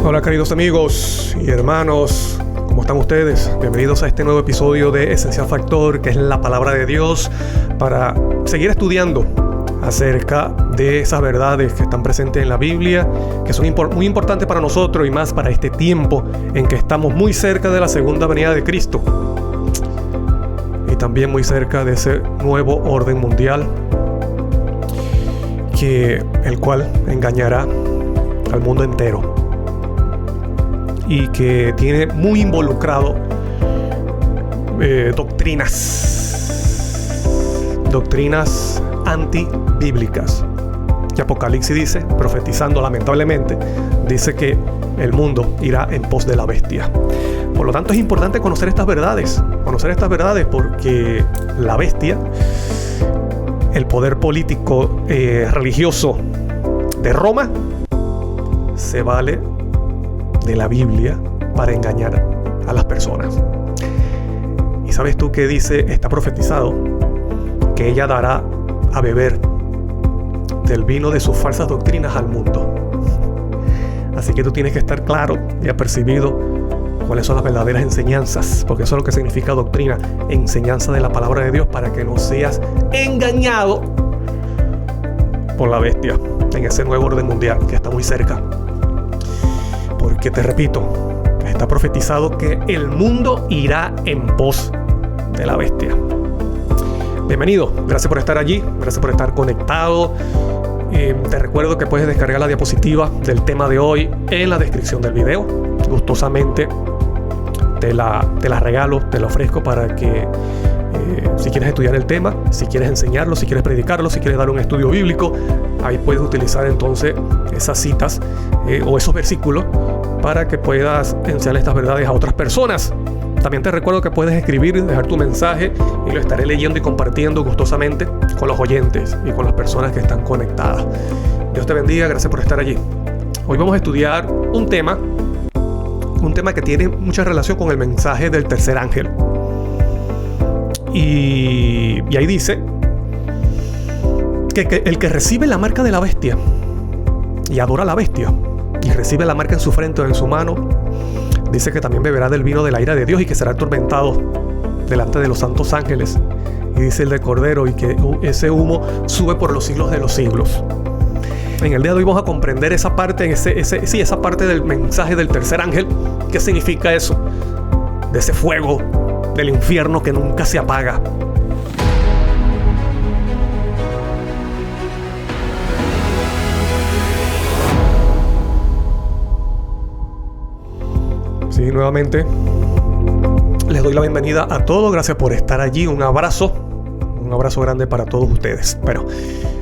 Hola queridos amigos y hermanos, ¿cómo están ustedes? Bienvenidos a este nuevo episodio de Esencial Factor, que es la palabra de Dios, para seguir estudiando acerca de esas verdades que están presentes en la Biblia, que son muy importantes para nosotros y más para este tiempo en que estamos muy cerca de la segunda venida de Cristo y también muy cerca de ese nuevo orden mundial, el cual engañará al mundo entero y que tiene muy involucrado doctrinas antibíblicas. Que Apocalipsis dice, profetizando lamentablemente, dice que el mundo irá en pos de la bestia. Por lo tanto, es importante conocer estas verdades porque la bestia, el poder político religioso de Roma, se vale de la Biblia para engañar a las personas. ¿Y sabes tú qué dice? Está profetizado que ella dará a beber del vino de sus falsas doctrinas al mundo. Así que tú tienes que estar claro y apercibido cuáles son las verdaderas enseñanzas, porque eso es lo que significa doctrina, enseñanza de la palabra de Dios, para que no seas engañado por la bestia en ese nuevo orden mundial que está muy cerca. Porque te repito, está profetizado que el mundo irá en pos de la bestia. Bienvenido, gracias por estar allí, gracias por estar conectado. Te recuerdo que puedes descargar la diapositiva del tema de hoy en la descripción del video. Gustosamente te la regalo, te la ofrezco para que si quieres estudiar el tema, si quieres enseñarlo, si quieres predicarlo, si quieres dar un estudio bíblico, ahí puedes utilizar entonces esas citas o esos versículos para que puedas enseñar estas verdades a otras personas. También te recuerdo que puedes escribir, dejar tu mensaje y lo estaré leyendo y compartiendo gustosamente con los oyentes y con las personas que están conectadas. Dios te bendiga, gracias por estar allí. Hoy vamos a estudiar un tema que tiene mucha relación con el mensaje del tercer ángel. Y ahí dice que el que recibe la marca de la bestia y adora a la bestia y recibe la marca en su frente o en su mano, dice que también beberá del vino de la ira de Dios y que será atormentado delante de los santos ángeles. Y dice el del Cordero, y que ese humo sube por los siglos de los siglos. En el día de hoy vamos a comprender esa parte, esa parte del mensaje del tercer ángel. ¿Qué significa eso? De ese fuego del infierno que nunca se apaga. Sí, nuevamente les doy la bienvenida a todos. Gracias por estar allí. Un abrazo grande para todos ustedes. Pero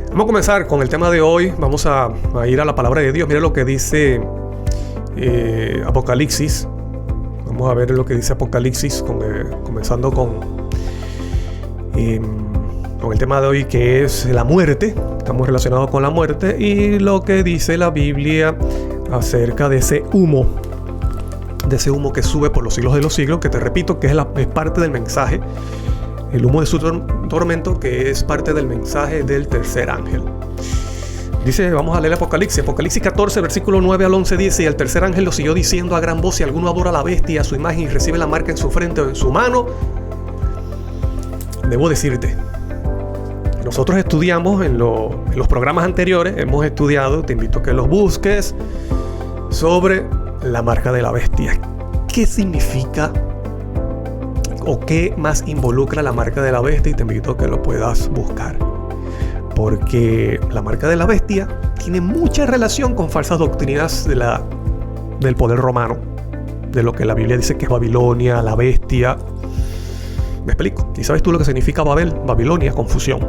vamos a comenzar con el tema de hoy. Vamos a ir a la palabra de Dios. Mira lo que dice Apocalipsis. Vamos a ver lo que dice Apocalipsis, comenzando con el tema de hoy, que es la muerte. Estamos relacionados con la muerte y lo que dice la Biblia acerca de ese humo que sube por los siglos de los siglos, que te repito que es parte del mensaje, el humo de su tormento, que es parte del mensaje del tercer ángel. Dice, vamos a leer Apocalipsis 14, versículo 9 al 11, dice: y el tercer ángel lo siguió diciendo a gran voz: si alguno adora a la bestia, a su imagen, y recibe la marca en su frente o en su mano. Debo decirte, nosotros estudiamos en los programas anteriores, hemos estudiado, te invito a que los busques, sobre la marca de la bestia. ¿Qué significa o qué más involucra la marca de la bestia? Y te invito a que lo puedas buscar, porque la marca de la bestia tiene mucha relación con falsas doctrinas del poder romano, de lo que la Biblia dice que es Babilonia, la bestia. ¿Me explico? ¿Y sabes tú lo que significa Babel? Babilonia, confusión.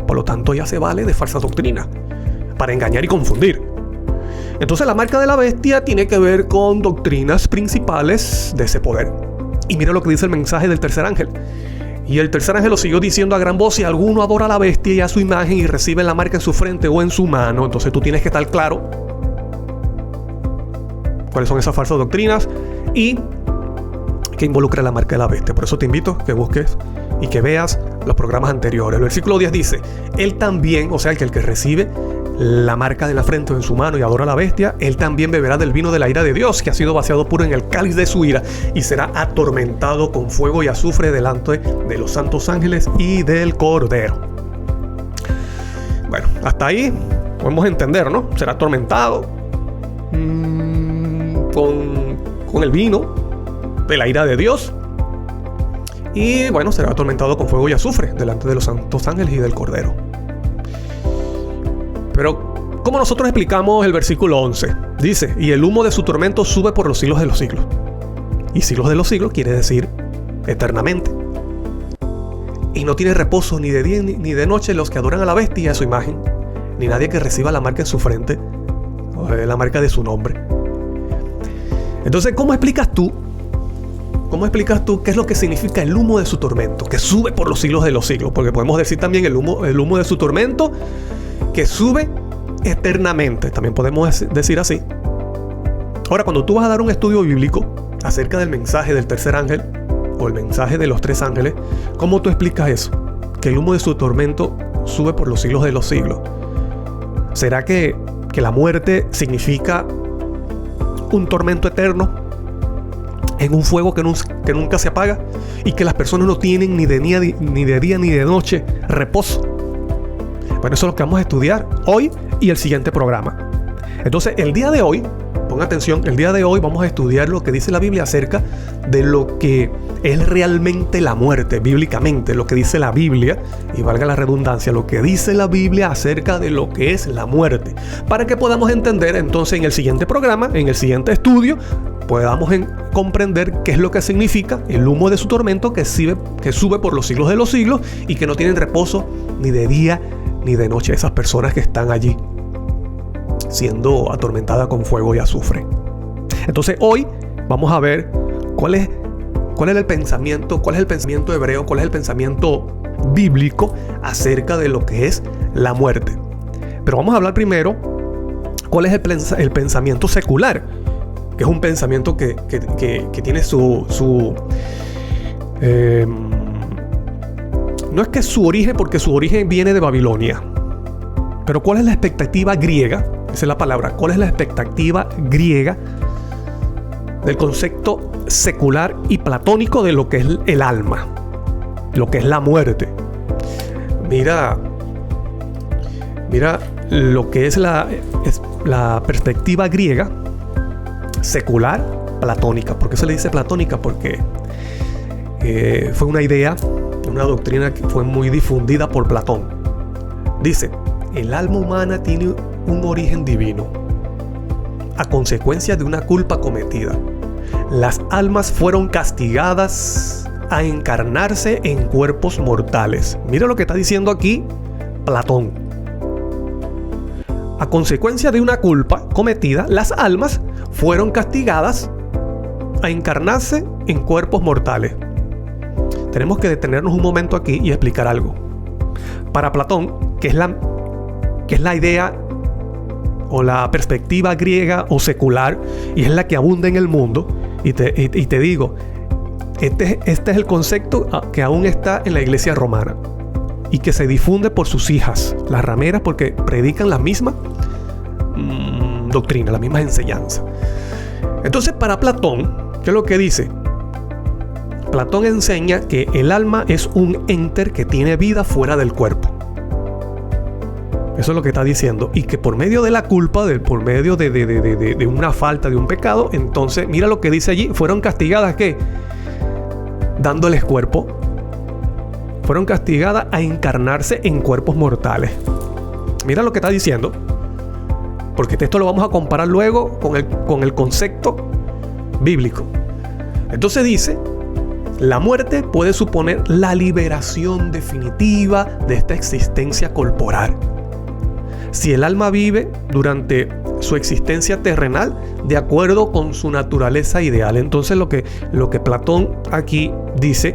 Por lo tanto, ya se vale de falsas doctrinas para engañar y confundir. Entonces la marca de la bestia tiene que ver con doctrinas principales de ese poder. Y mira lo que dice el mensaje del tercer ángel. Y el tercer ángel lo siguió diciendo a gran voz: si alguno adora a la bestia y a su imagen y recibe la marca en su frente o en su mano. Entonces tú tienes que estar claro cuáles son esas falsas doctrinas y que involucra la marca de la bestia. Por eso te invito a que busques y que veas los programas anteriores. El versículo 10 dice: él también, o sea, el que recibe, la marca de la frente o en su mano y adora a la bestia, él también beberá del vino de la ira de Dios, que ha sido vaciado puro en el cáliz de su ira, y será atormentado con fuego y azufre delante de los santos ángeles y del Cordero. Bueno, hasta ahí podemos entender, ¿no? Será atormentado con el vino de la ira de Dios. Y bueno, será atormentado con fuego y azufre delante de los santos ángeles y del Cordero. Pero, ¿cómo nosotros explicamos el versículo 11? Dice, y el humo de su tormento sube por los siglos de los siglos. Y siglos de los siglos quiere decir eternamente. Y no tiene reposo ni de día ni de noche los que adoran a la bestia y a su imagen, ni nadie que reciba la marca en su frente, o la marca de su nombre. Entonces, ¿cómo explicas tú qué es lo que significa el humo de su tormento, que sube por los siglos de los siglos? Porque podemos decir también el humo de su tormento, que sube eternamente. También podemos decir así. Ahora, cuando tú vas a dar un estudio bíblico acerca del mensaje del tercer ángel, o el mensaje de los tres ángeles, ¿cómo tú explicas eso? Que el humo de su tormento sube por los siglos de los siglos. ¿Será que la muerte significa un tormento eterno en un fuego que nunca se apaga, y que las personas no tienen ni de día ni de noche reposo? Bueno, eso es lo que vamos a estudiar hoy y el siguiente programa. Entonces, el día de hoy, ponga atención, el día de hoy vamos a estudiar lo que dice la Biblia acerca de lo que es realmente la muerte, bíblicamente, lo que dice la Biblia, y valga la redundancia, lo que dice la Biblia acerca de lo que es la muerte, para que podamos entender entonces en el siguiente programa, en el siguiente estudio, podamos comprender qué es lo que significa el humo de su tormento que sube por los siglos de los siglos, y que no tienen reposo ni de día ni de noche, esas personas que están allí siendo atormentadas con fuego y azufre. Entonces hoy vamos a ver cuál es el pensamiento hebreo, cuál es el pensamiento bíblico acerca de lo que es la muerte. Pero vamos a hablar primero cuál es el pensamiento secular, que es un pensamiento que tiene no es que su origen, porque su origen viene de Babilonia. Pero ¿cuál es la expectativa griega? Esa es la palabra. ¿Cuál es la expectativa griega del concepto secular y platónico de lo que es el alma, lo que es la muerte? Mira lo que es la perspectiva griega secular platónica. ¿Por qué se le dice platónica? Porque fue una idea, una doctrina que fue muy difundida por Platón. Dice, el alma humana tiene un origen divino a consecuencia de una culpa cometida. Las almas fueron castigadas a encarnarse en cuerpos mortales. Mira lo que está diciendo aquí Platón. A consecuencia de una culpa cometida, las almas fueron castigadas a encarnarse en cuerpos mortales. Tenemos que detenernos un momento aquí y explicar algo. Para Platón, que es la idea o la perspectiva griega o secular, y es la que abunda en el mundo, y te digo, este es el concepto que aún está en la iglesia romana y que se difunde por sus hijas, las rameras, porque predican la misma doctrina, la misma enseñanza. Entonces, para Platón, ¿qué es lo que dice? Platón enseña que el alma es un enter que tiene vida fuera del cuerpo. Eso es lo que está diciendo. Y que por medio de la culpa, por medio de una falta, de un pecado, entonces, mira lo que dice allí, fueron castigadas, ¿qué? Dándoles cuerpo. Fueron castigadas a encarnarse en cuerpos mortales. Mira lo que está diciendo. Porque esto lo vamos a comparar luego con el concepto bíblico. Entonces dice, la muerte puede suponer la liberación definitiva de esta existencia corporal. Si el alma vive durante su existencia terrenal de acuerdo con su naturaleza ideal. Entonces lo que Platón aquí dice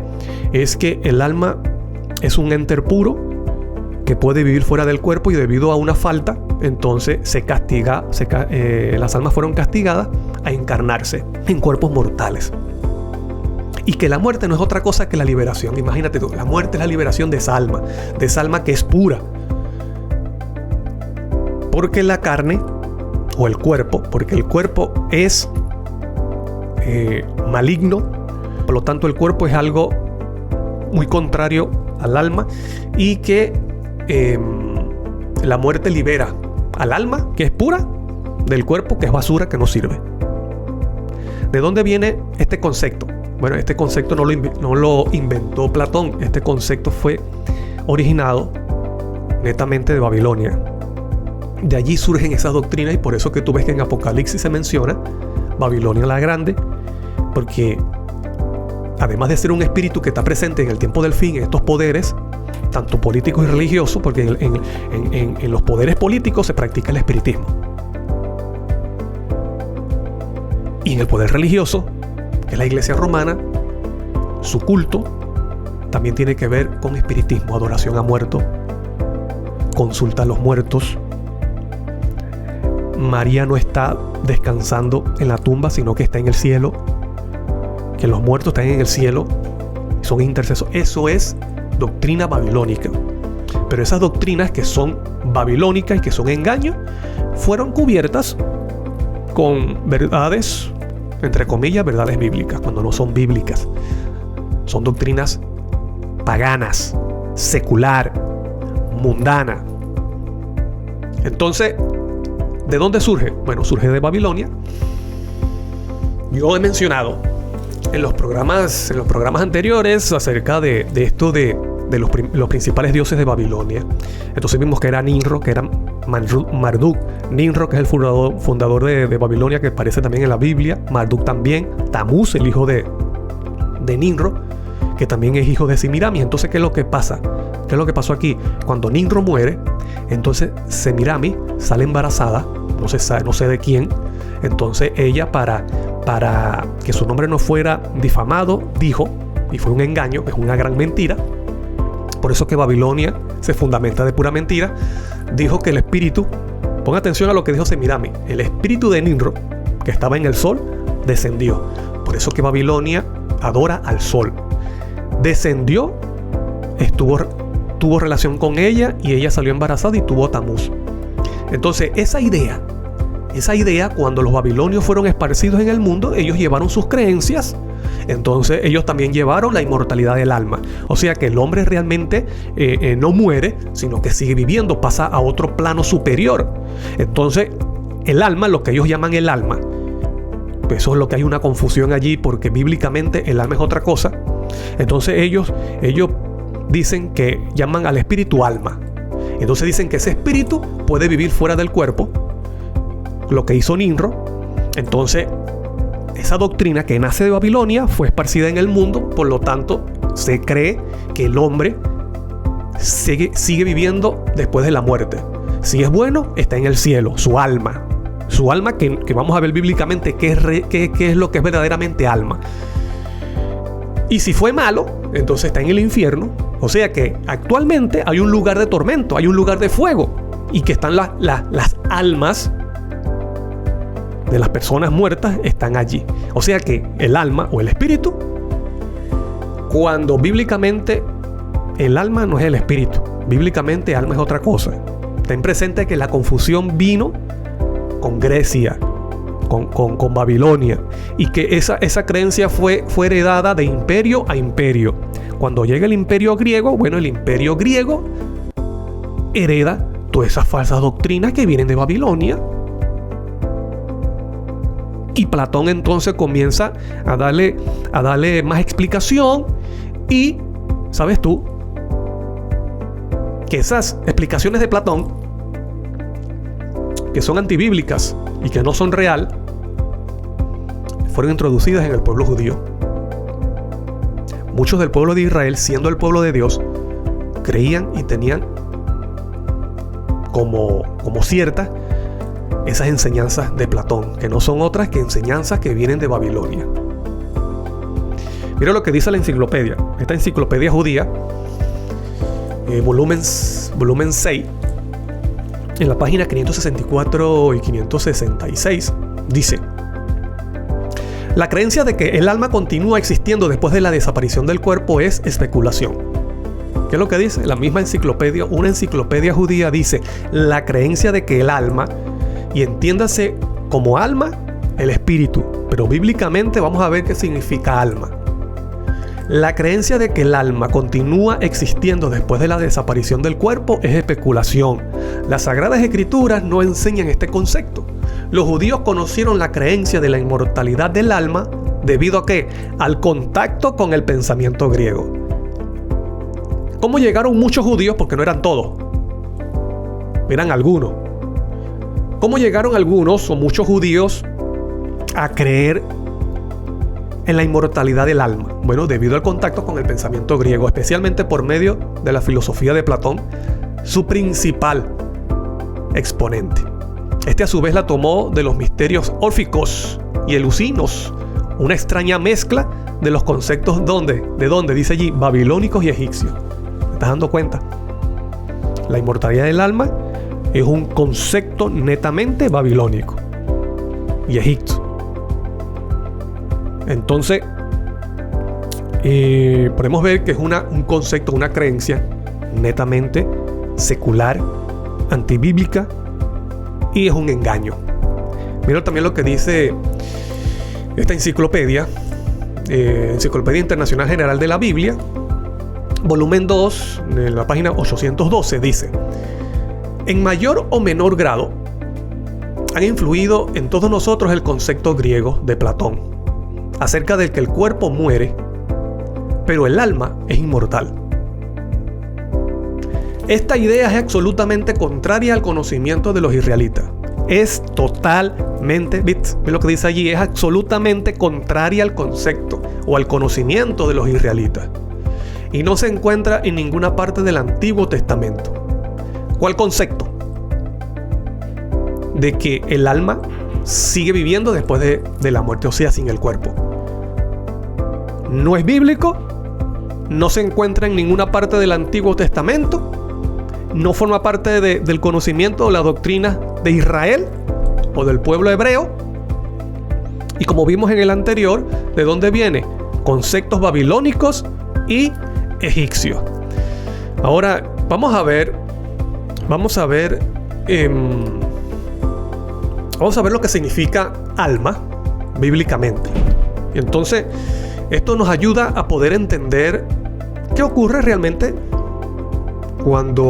es que el alma es un enter puro que puede vivir fuera del cuerpo, y debido a una falta, entonces las almas fueron castigadas a encarnarse en cuerpos mortales. Y que la muerte no es otra cosa que la liberación. Imagínate tú, la muerte es la liberación de esa alma que es pura. Porque la carne o el cuerpo, porque el cuerpo es maligno, por lo tanto el cuerpo es algo muy contrario al alma, y que la muerte libera al alma, que es pura, del cuerpo, que es basura, que no sirve. ¿De dónde viene este concepto? Bueno, este concepto no lo inventó Platón. Este concepto fue originado netamente de Babilonia. De allí surgen esas doctrinas, y por eso que tú ves que en Apocalipsis se menciona Babilonia la Grande, porque además de ser un espíritu que está presente en el tiempo del fin, estos poderes, tanto políticos y religiosos, porque en los poderes políticos se practica el espiritismo. Y en el poder religioso, que es la Iglesia romana, su culto también tiene que ver con espiritismo, adoración a muertos, consulta a los muertos. María no está descansando en la tumba, sino que está en el cielo, que los muertos están en el cielo, son intercesores. Eso es doctrina babilónica. Pero esas doctrinas que son babilónicas y que son engaños, fueron cubiertas con verdades, entre comillas, verdades bíblicas, cuando no son bíblicas. Son doctrinas paganas, secular, mundana. Entonces, ¿de dónde surge? Bueno, surge de Babilonia. Yo he mencionado en los programas anteriores acerca de esto de los principales dioses de Babilonia. Entonces vimos que era Ninro, que era Marduk. Ninro, que es el fundador de Babilonia, que aparece también en la Biblia. Marduk también. Tamuz, el hijo de Ninro, que también es hijo de Semiramis. Entonces, ¿qué es lo que pasa? ¿Qué es lo que pasó aquí? Cuando Ninro muere, entonces Semiramis sale embarazada, no sé de quién. Entonces ella, para que su nombre no fuera difamado, dijo, y fue un engaño, es una gran mentira. Por eso que Babilonia se fundamenta de pura mentira. Dijo que el espíritu, pon atención a lo que dijo Semiramis, el espíritu de Ninro, que estaba en el sol, descendió. Por eso que Babilonia adora al sol. Descendió, tuvo relación con ella, y ella salió embarazada y tuvo Tamuz. Entonces esa idea, cuando los babilonios fueron esparcidos en el mundo, ellos llevaron sus creencias. Entonces ellos también llevaron la inmortalidad del alma. O sea que el hombre realmente no muere, sino que sigue viviendo, pasa a otro plano superior. Entonces el alma, lo que ellos llaman el alma, pues eso es lo que hay una confusión allí, porque bíblicamente el alma es otra cosa. Entonces ellos dicen que llaman al espíritu alma. Entonces dicen que ese espíritu puede vivir fuera del cuerpo, lo que hizo Ninro. Entonces esa doctrina que nace de Babilonia fue esparcida en el mundo. Por lo tanto, se cree que el hombre sigue viviendo después de la muerte. Si es bueno, está en el cielo, su alma que vamos a ver bíblicamente qué es lo que es verdaderamente alma. Y si fue malo, entonces está en el infierno. O sea que actualmente hay un lugar de tormento, hay un lugar de fuego, y que están las almas de las personas muertas, están allí. O sea que el alma o el espíritu, cuando bíblicamente el alma no es el espíritu, bíblicamente alma es otra cosa. Ten presente que la confusión vino con Grecia, con Babilonia, y que esa creencia fue heredada de imperio a imperio. Cuando llega el imperio griego, bueno, el imperio griego hereda todas esas falsas doctrinas que vienen de Babilonia. Y Platón entonces comienza a darle más explicación. Y sabes tú que esas explicaciones de Platón, que son antibíblicas y que no son real, fueron introducidas en el pueblo judío. Muchos del pueblo de Israel, siendo el pueblo de Dios, creían y tenían como ciertas esas enseñanzas de Platón, que no son otras que enseñanzas que vienen de Babilonia. Mira lo que dice la enciclopedia. Esta enciclopedia judía, volumen 6, en la página 564 y 566, dice: la creencia de que el alma continúa existiendo después de la desaparición del cuerpo es especulación. ¿Qué es lo que dice? La misma enciclopedia, una enciclopedia judía dice, la creencia de que el alma, y entiéndase como alma, el espíritu, pero bíblicamente vamos a ver qué significa alma. La creencia de que el alma continúa existiendo después de la desaparición del cuerpo es especulación. Las Sagradas Escrituras no enseñan este concepto. Los judíos conocieron la creencia de la inmortalidad del alma debido a ¿qué? Al contacto con el pensamiento griego. ¿Cómo llegaron muchos judíos? Porque no eran todos, eran algunos. ¿Cómo llegaron algunos o muchos judíos a creer en la inmortalidad del alma? Bueno, debido al contacto con el pensamiento griego, especialmente por medio de la filosofía de Platón, su principal exponente. Este a su vez la tomó de los misterios órficos y eleusinos, una extraña mezcla de los conceptos ¿de dónde? Dice allí, babilónicos y egipcios. ¿Te estás dando cuenta? La inmortalidad del alma es un concepto netamente babilónico y egipcio. Entonces, podemos ver que es un concepto, una creencia netamente secular, antibíblica, y es un engaño. Mira también lo que dice esta enciclopedia, Enciclopedia Internacional General de la Biblia, volumen 2, en la página 812, dice: en mayor o menor grado han influido en todos nosotros el concepto griego de Platón acerca del que el cuerpo muere, pero el alma es inmortal. Esta idea es absolutamente contraria al conocimiento de los israelitas. Es totalmente, ¿ves lo que dice allí? Es absolutamente contraria al concepto o al conocimiento de los israelitas. Y no se encuentra en ninguna parte del Antiguo Testamento. ¿Cuál concepto? De que el alma sigue viviendo después de la muerte, o sea, sin el cuerpo. No es bíblico, no se encuentra en ninguna parte del Antiguo Testamento, no forma parte del conocimiento o la doctrina de Israel o del pueblo hebreo. Y como vimos en el anterior, ¿de dónde viene? Conceptos babilónicos y egipcios. Ahora vamos a ver lo que significa alma bíblicamente. Y entonces esto nos ayuda a poder entender qué ocurre realmente cuando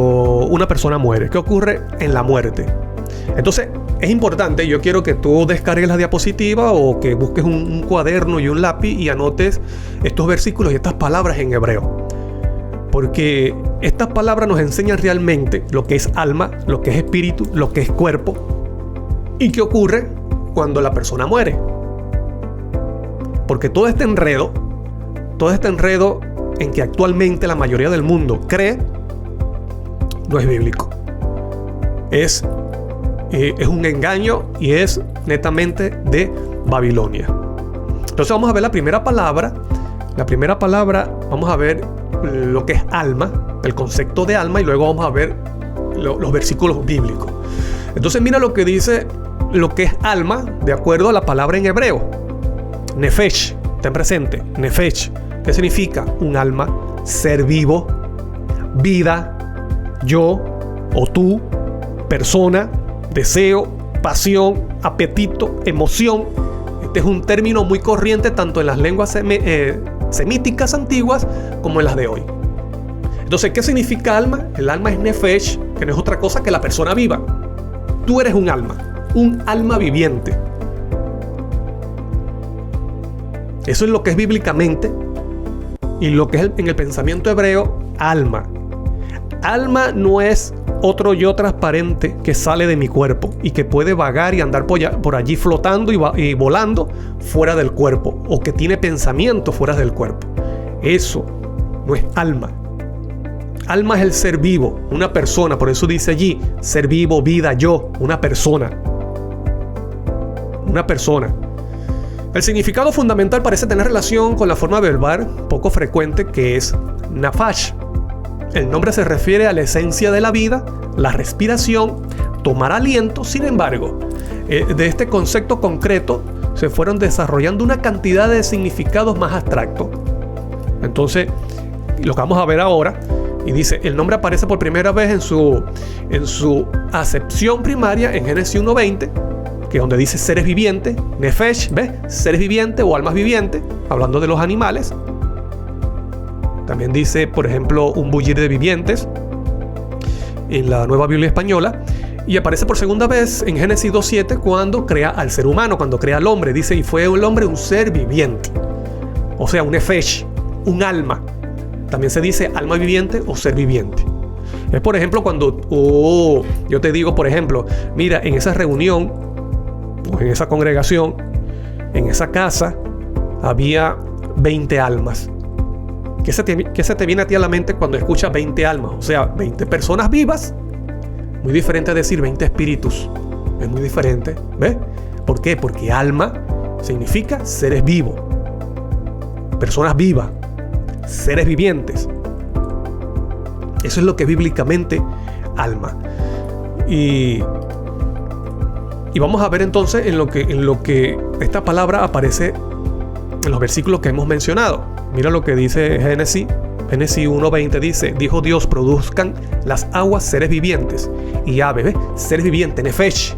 una persona muere, qué ocurre en la muerte. Entonces es importante, yo quiero que tú descargues la diapositiva o que busques un cuaderno y un lápiz y anotes estos versículos y estas palabras en hebreo, porque estas palabras nos enseñan realmente lo que es alma, lo que es espíritu, lo que es cuerpo y qué ocurre cuando la persona muere. Porque todo este enredo en que actualmente la mayoría del mundo cree, no es bíblico. Es un engaño y es netamente de Babilonia. Entonces vamos a ver la primera palabra. Vamos a ver lo que es alma, el concepto de alma, y luego vamos a ver los versículos bíblicos. Entonces mira lo que dice lo que es alma de acuerdo a la palabra en hebreo. Nefesh, ten presente, Nefesh, ¿qué significa? Un alma, ser vivo, vida, yo o tú, persona, deseo, pasión, apetito, emoción. Este es un término muy corriente tanto en las lenguas semíticas antiguas como en las de hoy. Entonces, ¿qué significa alma? El alma es nefesh, que no es otra cosa que la persona viva. Tú eres un alma viviente. Eso es lo que es bíblicamente y lo que es en el pensamiento hebreo, alma. Alma no es otro yo transparente que sale de mi cuerpo y que puede vagar y andar por allí flotando y volando fuera del cuerpo, o que tiene pensamientos fuera del cuerpo. Eso no es alma. Alma es el ser vivo, una persona. Por eso dice allí, ser vivo, vida, yo, una persona. Una persona. El significado fundamental parece tener relación con la forma verbal poco frecuente que es nafash. El nombre se refiere a la esencia de la vida, la respiración, tomar aliento. Sin embargo, de este concepto concreto se fueron desarrollando una cantidad de significados más abstractos. Entonces, lo que vamos a ver ahora Y dice, el nombre aparece por primera vez en su acepción primaria en Génesis 1:20, que es donde dice seres vivientes, nefesh, ¿ves? Seres vivientes o almas vivientes, hablando de los animales. También dice, por ejemplo, un bullir de vivientes en la Nueva Biblia Española. Y aparece por segunda vez en Génesis 2:7 cuando crea al ser humano, cuando crea al hombre. Dice, y fue el hombre un ser viviente. O sea, un nefesh, un alma. También se dice alma viviente o ser viviente. Es por ejemplo cuando yo te digo, por ejemplo, mira, en esa reunión, o en esa congregación, en esa casa, había 20 almas. ¿Qué se te viene a ti a la mente cuando escuchas 20 almas? O sea, 20 personas vivas. Muy diferente a decir 20 espíritus. Es muy diferente, ¿ves? ¿Por qué? Porque alma significa seres vivos, personas vivas, seres vivientes. Eso es lo que bíblicamente alma. Y vamos a ver entonces en lo que esta palabra aparece en los versículos que hemos mencionado. Mira lo que dice Génesis 1:20, dice, dijo Dios, produzcan las aguas seres vivientes y aves, ¿ves? Seres vivientes, nefesh.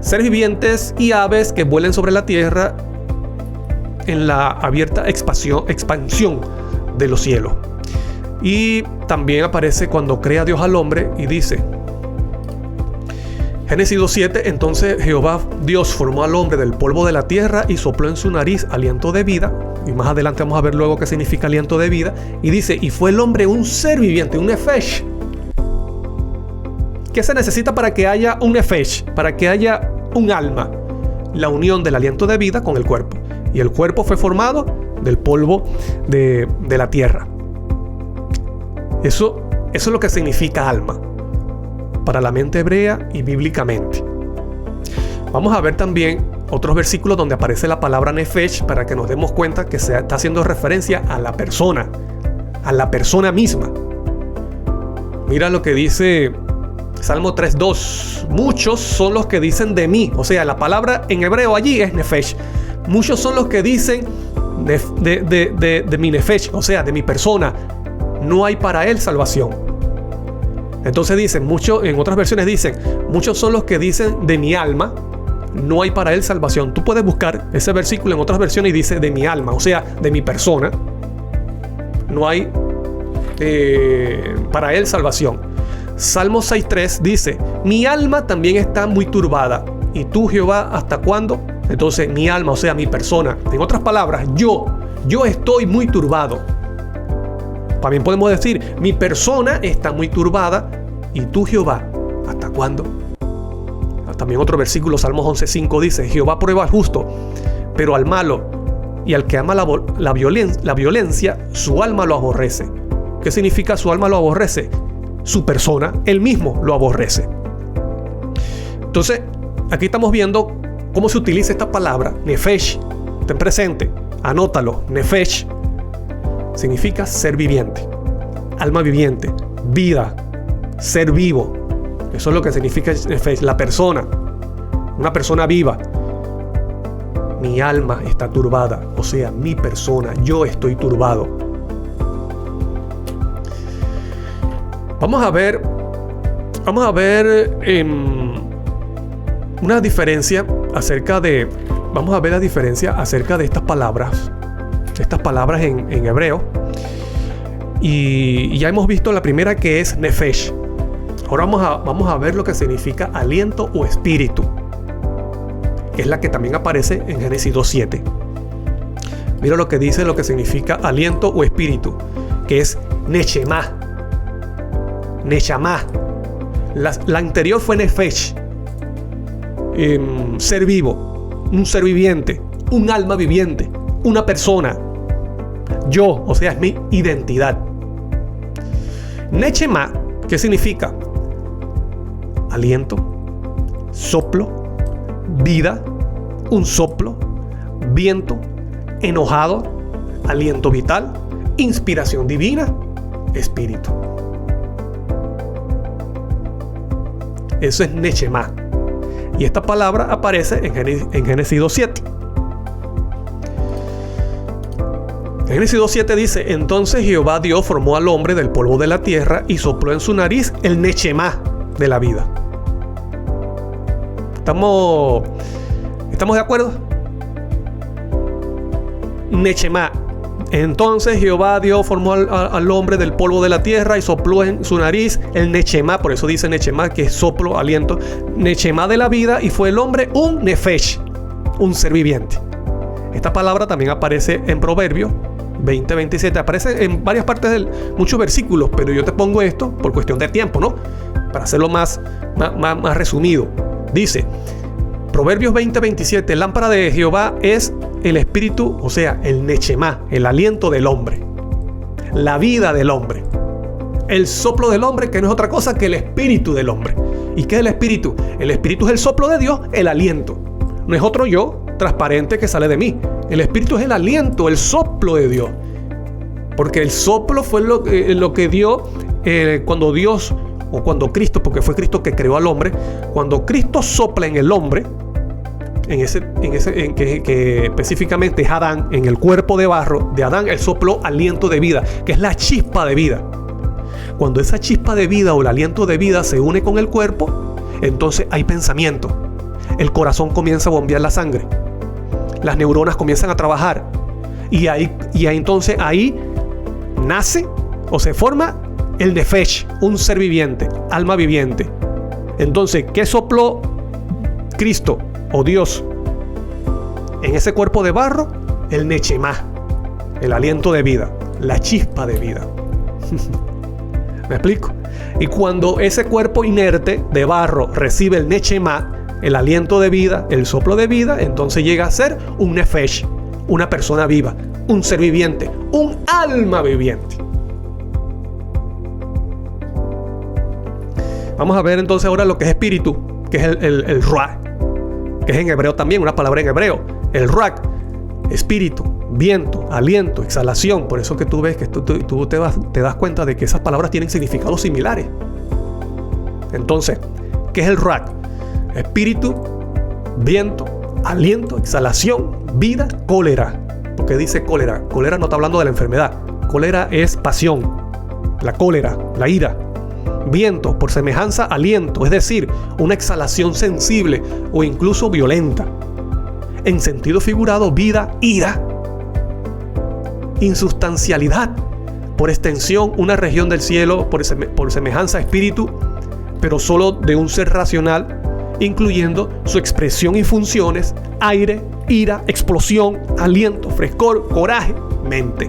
Seres vivientes y aves que vuelen sobre la tierra en la abierta expansión de los cielos. Y también aparece cuando crea Dios al hombre y dice, Génesis 2:7, entonces Jehová Dios formó al hombre del polvo de la tierra y sopló en su nariz aliento de vida. Y más adelante vamos a ver luego qué significa aliento de vida. Y dice, y fue el hombre un ser viviente, un nefesh. ¿Qué se necesita para que haya un nefesh? Para que haya un alma. La unión del aliento de vida con el cuerpo. Y el cuerpo fue formado del polvo de la tierra. Eso es lo que significa alma para la mente hebrea y bíblicamente. Vamos a ver también otros versículos donde aparece la palabra nefesh para que nos demos cuenta que se está haciendo referencia a la persona misma. Mira lo que dice Salmo 3:2. Muchos son los que dicen de mí. O sea, la palabra en hebreo allí es nefesh. Muchos son los que dicen de mi nefesh, o sea, de mi persona. No hay para él salvación. Entonces dicen, en otras versiones dicen, muchos son los que dicen de mi alma, no hay para él salvación. Tú puedes buscar ese versículo en otras versiones y dice de mi alma, o sea, de mi persona, no hay para él salvación. Salmo 6:3 dice, mi alma también está muy turbada. ¿Y tú, Jehová, hasta cuándo? Entonces, mi alma, o sea, mi persona. En otras palabras, yo estoy muy turbado. También podemos decir, mi persona está muy turbada. ¿Y tú, Jehová, hasta cuándo? También otro versículo, Salmos 11:5 dice, Jehová prueba al justo, pero al malo y al que ama la violencia, su alma lo aborrece. ¿Qué significa su alma lo aborrece? Su persona, él mismo lo aborrece. Entonces, aquí estamos viendo cómo se utiliza esta palabra, nefesh. Ten presente, anótalo, nefesh. Significa ser viviente, alma viviente, vida, ser vivo. Eso es lo que significa nefesh, la persona, una persona viva. Mi alma está turbada, o sea, mi persona, yo estoy turbado. Vamos a ver una diferencia vamos a ver la diferencia acerca de estas palabras en hebreo. Y ya hemos visto la primera, que es nefesh. Ahora vamos a ver lo que significa aliento o espíritu, que es la que también aparece en Génesis 2:7. Mira lo que dice, lo que significa aliento o espíritu, que es neshama. Neshama. La anterior fue nefesh, ser vivo, un ser viviente, un alma viviente, una persona. Yo, o sea, es mi identidad. Neshama, ¿qué significa? Aliento, soplo, vida, un soplo, viento, enojado, aliento vital, inspiración divina, espíritu. Eso es neshama. Y esta palabra aparece en Génesis 2:7. Génesis 2:7 dice: entonces Jehová Dios formó al hombre del polvo de la tierra y sopló en su nariz el nechemá de la vida. ¿Estamos de acuerdo? Nechemá. Entonces Jehová Dios formó al hombre del polvo de la tierra y sopló en su nariz el nechemá, por eso dice nechemá, que es soplo, aliento, nechemá de la vida, y fue el hombre un nefesh, un ser viviente. Esta palabra también aparece en Proverbios 20:27, aparece en varias partes de muchos versículos, pero yo te pongo esto por cuestión de tiempo, ¿no? Para hacerlo más resumido. Dice Proverbios 20:27, lámpara de Jehová es el espíritu, o sea, el nechemá, el aliento del hombre, la vida del hombre, el soplo del hombre, que no es otra cosa que el espíritu del hombre. ¿Y qué es el espíritu? El espíritu es el soplo de Dios, el aliento. No es otro yo transparente que sale de mí. El espíritu es el aliento, el soplo de Dios. Porque el soplo fue lo que dio cuando Dios, o cuando Cristo, porque fue Cristo que creó al hombre, cuando Cristo sopla en el hombre, que específicamente es Adán, en el cuerpo de barro de Adán, él sopló aliento de vida, que es la chispa de vida. Cuando esa chispa de vida o el aliento de vida se une con el cuerpo, entonces hay pensamiento. El corazón comienza a bombear la sangre. Las neuronas comienzan a trabajar. Y entonces ahí nace o se forma el nefesh, un ser viviente, alma viviente. Entonces, ¿qué sopló Cristo o Dios en ese cuerpo de barro? El nechemá, el aliento de vida, la chispa de vida. ¿Me explico? Y cuando ese cuerpo inerte de barro recibe el nechemá, el aliento de vida, el soplo de vida, entonces llega a ser un nefesh, una persona viva, un ser viviente, un alma viviente. Vamos a ver entonces ahora lo que es espíritu, que es el ruach, que es en hebreo también, una palabra en hebreo. El ruach, espíritu, viento, aliento, exhalación. Por eso que tú ves que tú te das cuenta de que esas palabras tienen significados similares. Entonces, ¿qué es el ruach? Espíritu, viento, aliento, exhalación, vida, cólera. ¿Por qué dice cólera? Cólera no está hablando de la enfermedad. Cólera es pasión, la cólera, la ira. Viento, por semejanza, aliento, es decir, una exhalación sensible o incluso violenta. En sentido figurado, vida, ira. Insustancialidad, por extensión, una región del cielo, por semejanza, espíritu, pero solo de un ser racional, incluyendo su expresión y funciones, aire, ira, explosión, aliento, frescor, coraje, mente.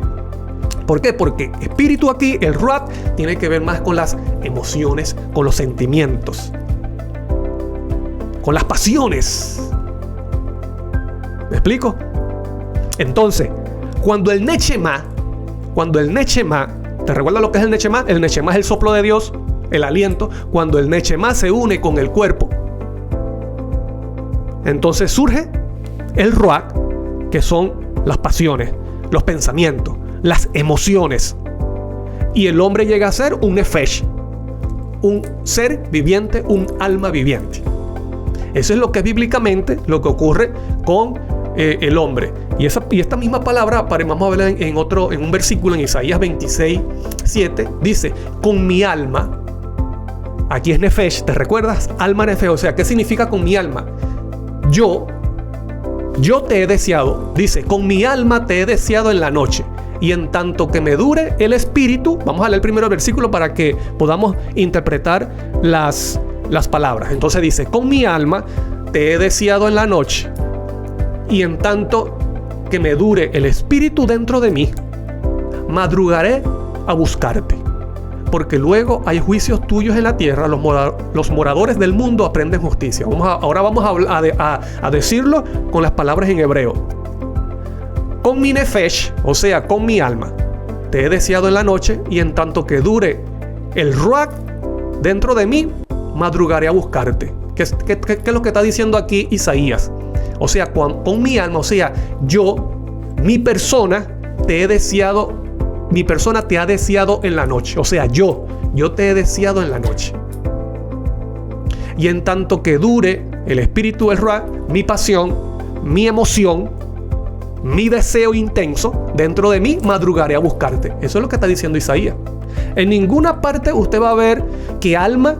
¿Por qué? Porque espíritu aquí, el ruach, tiene que ver más con las emociones, con los sentimientos, con las pasiones. ¿Me explico? Entonces, cuando el nechemá, ¿te recuerdas lo que es el nechemá? El nechemá es el soplo de Dios, el aliento. Cuando el nechemá se une con el cuerpo, entonces surge el ruach, que son las pasiones, los pensamientos, las emociones. Y el hombre llega a ser un nefesh, un ser viviente, un alma viviente. Eso es lo que bíblicamente lo que ocurre con el hombre. Y esta misma palabra, vamos a verla en un versículo en Isaías 26:7, dice: con mi alma, aquí es nefesh, ¿te recuerdas? Alma nefesh, o sea, ¿qué significa con mi alma? Yo te he deseado, dice, con mi alma te he deseado en la noche, y en tanto que me dure el espíritu. Vamos a leer el primer versículo para que podamos interpretar las palabras. Entonces dice: con mi alma te he deseado en la noche, y en tanto que me dure el espíritu dentro de mí, madrugaré a buscarte, porque luego hay juicios tuyos en la tierra, los moradores del mundo aprenden justicia. Ahora vamos a decirlo con las palabras en hebreo. Con mi nefesh, o sea, con mi alma, te he deseado en la noche, y en tanto que dure el ruach dentro de mí, madrugaré a buscarte. ¿Qué es lo que está diciendo aquí Isaías? O sea, con mi alma, o sea, mi persona te he deseado. Mi persona te ha deseado en la noche. O sea, yo te he deseado en la noche. Y en tanto que dure el espíritu del ruach, mi pasión, mi emoción, mi deseo intenso, dentro de mí madrugaré a buscarte. Eso es lo que está diciendo Isaías. En ninguna parte usted va a ver que alma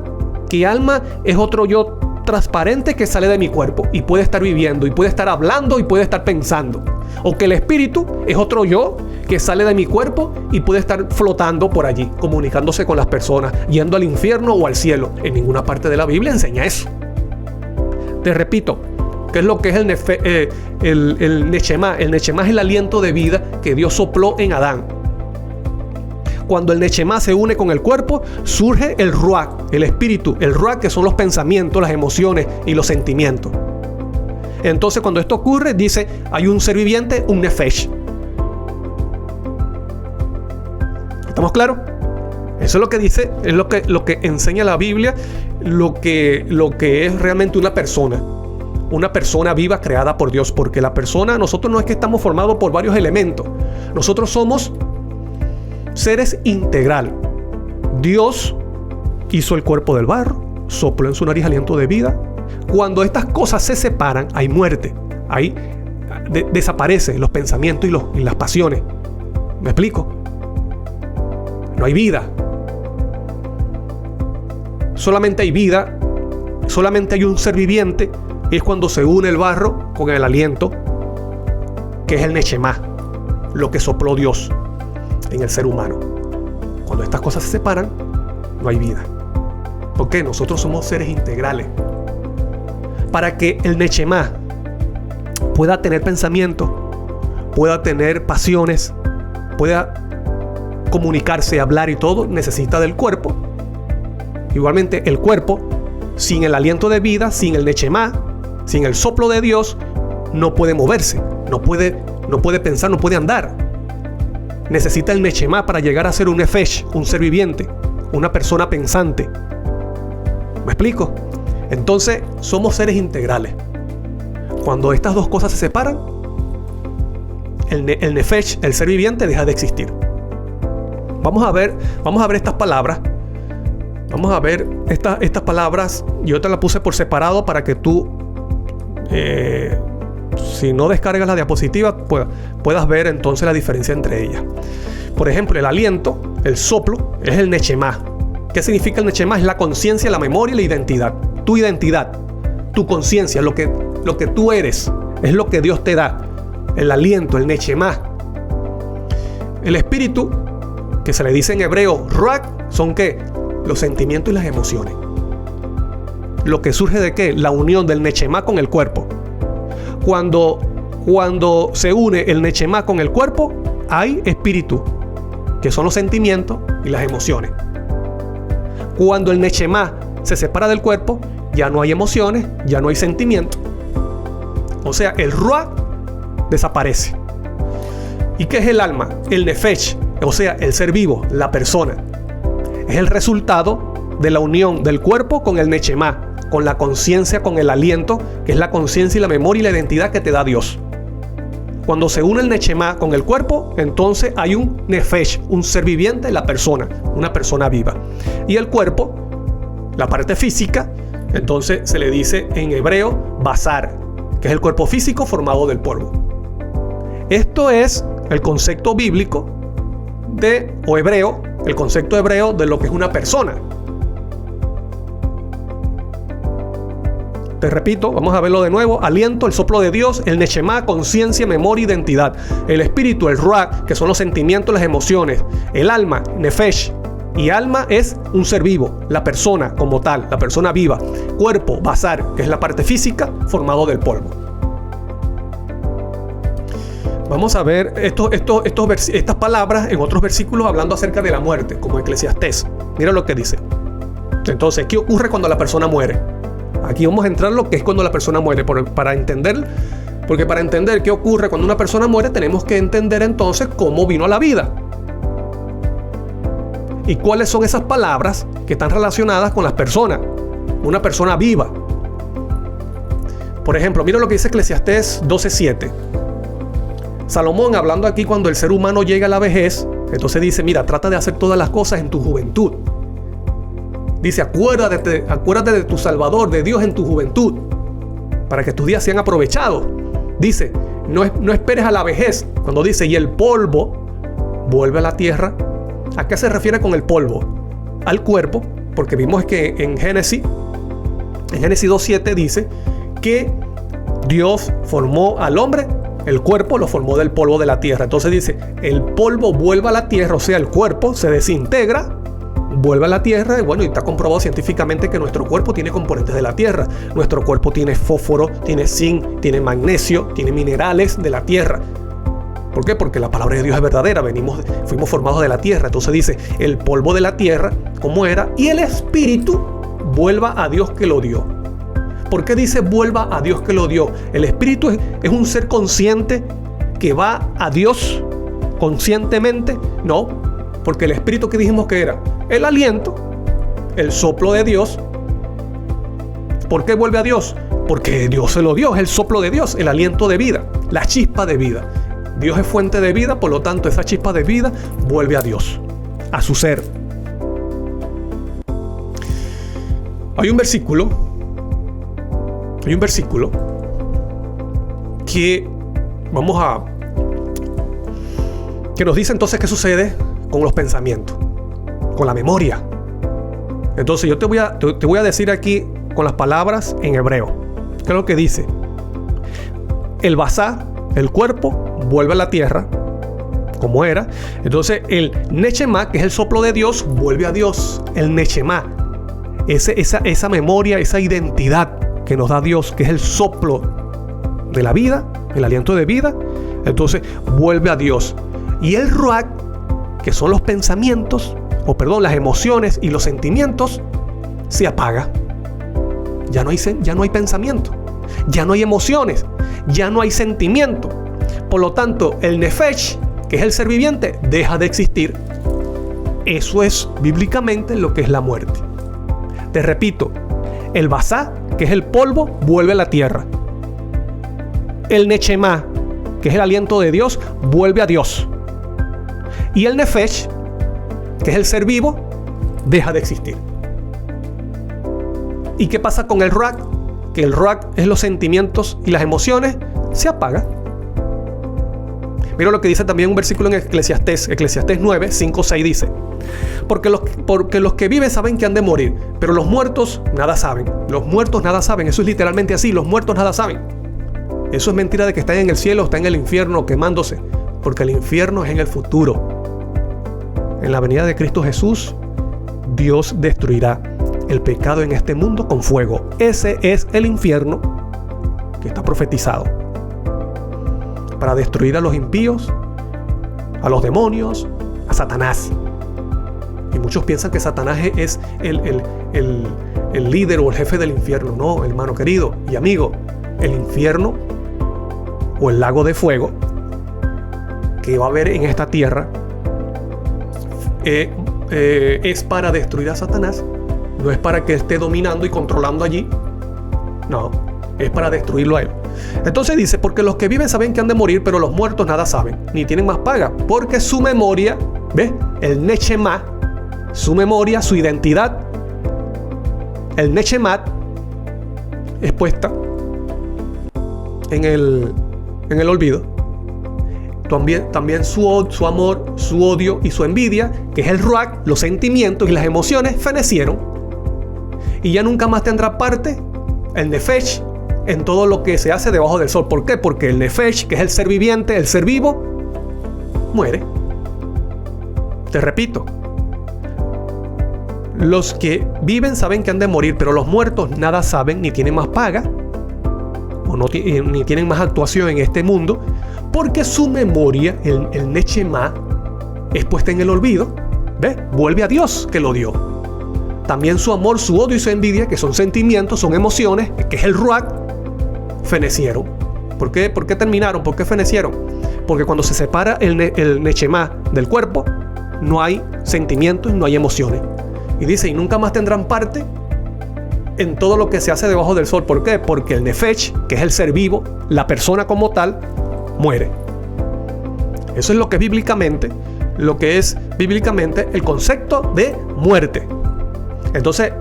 es otro yo transparente que sale de mi cuerpo y puede estar viviendo, y puede estar hablando, y puede estar pensando. O que el espíritu es otro yo que sale de mi cuerpo y puede estar flotando por allí, comunicándose con las personas, yendo al infierno o al cielo. En ninguna parte de la Biblia enseña eso. Te repito, ¿qué es lo que es el Neshemá? El Neshemá es el aliento de vida que Dios sopló en Adán. Cuando el Neshemá se une con el cuerpo, surge el Ruach, el espíritu. El Ruach, que son los pensamientos, las emociones y los sentimientos. Entonces, cuando esto ocurre, dice, hay un ser viviente, un Nefesh. ¿Estamos claros? Eso es lo que dice, es lo que enseña la Biblia, lo que es realmente una persona viva creada por Dios. Porque la persona, nosotros no es que estamos formados por varios elementos. Nosotros somos seres integral. Dios hizo el cuerpo del barro, sopló en su nariz aliento de vida. Cuando estas cosas se separan, hay muerte, desaparecen los pensamientos y las pasiones. ¿Me explico? No hay vida. Solamente hay vida, solamente hay un ser viviente, y es cuando se une el barro con el aliento, que es el Neshemá, lo que sopló Dios en el ser humano. Cuando estas cosas se separan, no hay vida. ¿Por qué? Nosotros somos seres integrales. Para que el Neshemá pueda tener pensamientos, pueda tener pasiones, pueda comunicarse, hablar y todo, necesita del cuerpo. Igualmente, el cuerpo, sin el aliento de vida, sin el Neshemá, sin el soplo de Dios, no puede moverse, no puede pensar, no puede andar. Necesita el Neshemá para llegar a ser un Nefesh, un ser viviente, una persona pensante. ¿Me explico? Entonces, somos seres integrales. Cuando estas dos cosas se separan, el Nefesh, el ser viviente, deja de existir. Vamos a ver estas palabras. Vamos a ver estas palabras. Yo te las puse por separado para que tú, si no descargas la diapositiva, puedas ver entonces la diferencia entre ellas. Por ejemplo, el aliento, el soplo, es el Neshemá. ¿Qué significa el Neshemá? Es la conciencia, la memoria y la identidad. Tu identidad, tu conciencia, lo que tú eres, es lo que Dios te da. El aliento, el Neshemá. El espíritu, que se le dice en hebreo Ruach, ¿son qué? Los sentimientos y las emociones. Lo que surge de qué? La unión del Neshemá con el cuerpo. Cuando se une el Neshemá con el cuerpo, hay espíritu, que son los sentimientos y las emociones. Cuando el Neshemá se separa del cuerpo, ya no hay emociones, ya no hay sentimientos. O sea, el Ruach desaparece. ¿Y qué es el alma? El Nefesh, o sea, el ser vivo, la persona. Es el resultado de la unión del cuerpo con el Neshemá, con la conciencia, con el aliento, que es la conciencia y la memoria y la identidad que te da Dios. Cuando se une el Neshemá con el cuerpo, entonces hay un Nefesh, un ser viviente, la persona, una persona viva. Y el cuerpo, la parte física, entonces se le dice en hebreo Basar, que es el cuerpo físico formado del polvo. Esto es el concepto bíblico el concepto hebreo de lo que es una persona. Te repito, vamos a verlo de nuevo. Aliento, el soplo de Dios. El Neshemá, conciencia, memoria, identidad. El espíritu, el Ruach, que son los sentimientos, las emociones. El alma, Nefesh. Y alma es un ser vivo, la persona como tal, la persona viva. Cuerpo, Basar, que es la parte física, formado del polvo. Vamos a ver estas palabras en otros versículos hablando acerca de la muerte, como Eclesiastés. Mira lo que dice. Entonces, ¿qué ocurre cuando la persona muere? Aquí vamos a entrar en lo que es cuando la persona muere, porque para entender qué ocurre cuando una persona muere, tenemos que entender entonces cómo vino a la vida. ¿Y cuáles son esas palabras que están relacionadas con las personas? Una persona viva. Por ejemplo, mira lo que dice Eclesiastés 12:7. Salomón, hablando aquí cuando el ser humano llega a la vejez, entonces dice, mira, trata de hacer todas las cosas en tu juventud. Dice, acuérdate de tu Salvador, de Dios en tu juventud, para que tus días sean aprovechados. Dice, no esperes a la vejez. Cuando dice, y el polvo vuelve a la tierra, ¿a qué se refiere con el polvo? Al cuerpo, porque vimos que en Génesis 2:7 dice que Dios formó al hombre, el cuerpo lo formó del polvo de la tierra. Entonces dice, el polvo vuelve a la tierra, o sea, el cuerpo se desintegra, vuelve a la tierra. Y bueno, y está comprobado científicamente que nuestro cuerpo tiene componentes de la tierra. Nuestro cuerpo tiene fósforo, tiene zinc, tiene magnesio, tiene minerales de la tierra. ¿Por qué? Porque la palabra de Dios es verdadera. Fuimos formados de la tierra. Entonces dice, el polvo de la tierra, como era, y el espíritu vuelva a Dios que lo dio. ¿Por qué dice vuelva a Dios que lo dio? El espíritu es un ser consciente que va a Dios conscientemente. No, porque el espíritu que dijimos que era el aliento, el soplo de Dios. ¿Por qué vuelve a Dios? Porque Dios se lo dio, es el soplo de Dios, el aliento de vida, la chispa de vida. Dios es fuente de vida, por lo tanto esa chispa de vida vuelve a Dios, a su ser. Hay un versículo que que nos dice entonces qué sucede con los pensamientos, con la memoria. Entonces yo te voy a decir aquí con las palabras en hebreo. ¿Qué es lo que dice? El basá, el cuerpo, vuelve a la tierra, como era. Entonces el nechemá, que es el soplo de Dios, vuelve a Dios. El nechemá, esa memoria, esa identidad que nos da Dios, que es el soplo de la vida, el aliento de vida, entonces vuelve a Dios. Y el ruach, que son los pensamientos, las emociones y los sentimientos, se apaga. Ya no hay pensamiento, ya no hay emociones, ya no hay sentimiento. Por lo tanto, el nefesh, que es el ser viviente, deja de existir. Eso es bíblicamente lo que es la muerte. Te repito, el basá, que es el polvo, vuelve a la tierra. El nechemá, que es el aliento de Dios, vuelve a Dios. Y el nefesh, que es el ser vivo, deja de existir. ¿Y qué pasa con el ruach? Que el ruach es los sentimientos y las emociones, se apaga. Mira lo que dice también un versículo en Eclesiastés 9, 5, 6 dice: porque los que viven saben que han de morir, pero los muertos nada saben. Los muertos nada saben. Eso es literalmente así. Los muertos nada saben. Eso es mentira de que están en el cielo o están en el infierno quemándose, porque el infierno es en el futuro. En la venida de Cristo Jesús, Dios destruirá el pecado en este mundo con fuego. Ese es el infierno que está profetizado para destruir a los impíos, a los demonios, a Satanás. Y muchos piensan que Satanás es el líder o el jefe del infierno. No, hermano querido y amigo, el infierno o el lago de fuego que va a haber en esta tierra es para destruir a Satanás. No es para que esté dominando y controlando allí. No, es para destruirlo a él. Entonces dice, porque los que viven saben que han de morir, pero los muertos nada saben, ni tienen más paga, porque su memoria, ¿ves? El nechemá, su memoria, su identidad, el nechemat, es puesta en el olvido. También su amor, su odio y su envidia, que es el ruach, los sentimientos y las emociones, fenecieron. Y ya nunca más tendrá parte el nefesh en todo lo que se hace debajo del sol. ¿Por qué? Porque el nefesh, que es el ser viviente, el ser vivo, muere. Te repito, los que viven saben que han de morir, pero los muertos nada saben, ni tienen más paga, ni tienen más actuación en este mundo, porque su memoria, el nechemá, es puesta en el olvido. ¿Ves? Vuelve a Dios que lo dio. También su amor, su odio y su envidia, que son sentimientos, son emociones, que es el ruach, fenecieron. ¿Por qué terminaron? ¿Por qué fenecieron? Porque cuando se separa el nechemá del cuerpo, no hay sentimientos, no hay emociones. Y dice, y nunca más tendrán parte en todo lo que se hace debajo del sol. ¿Por qué? Porque el nefesh, que es el ser vivo, la persona como tal, muere. Eso es lo que es bíblicamente el concepto de muerte. Entonces,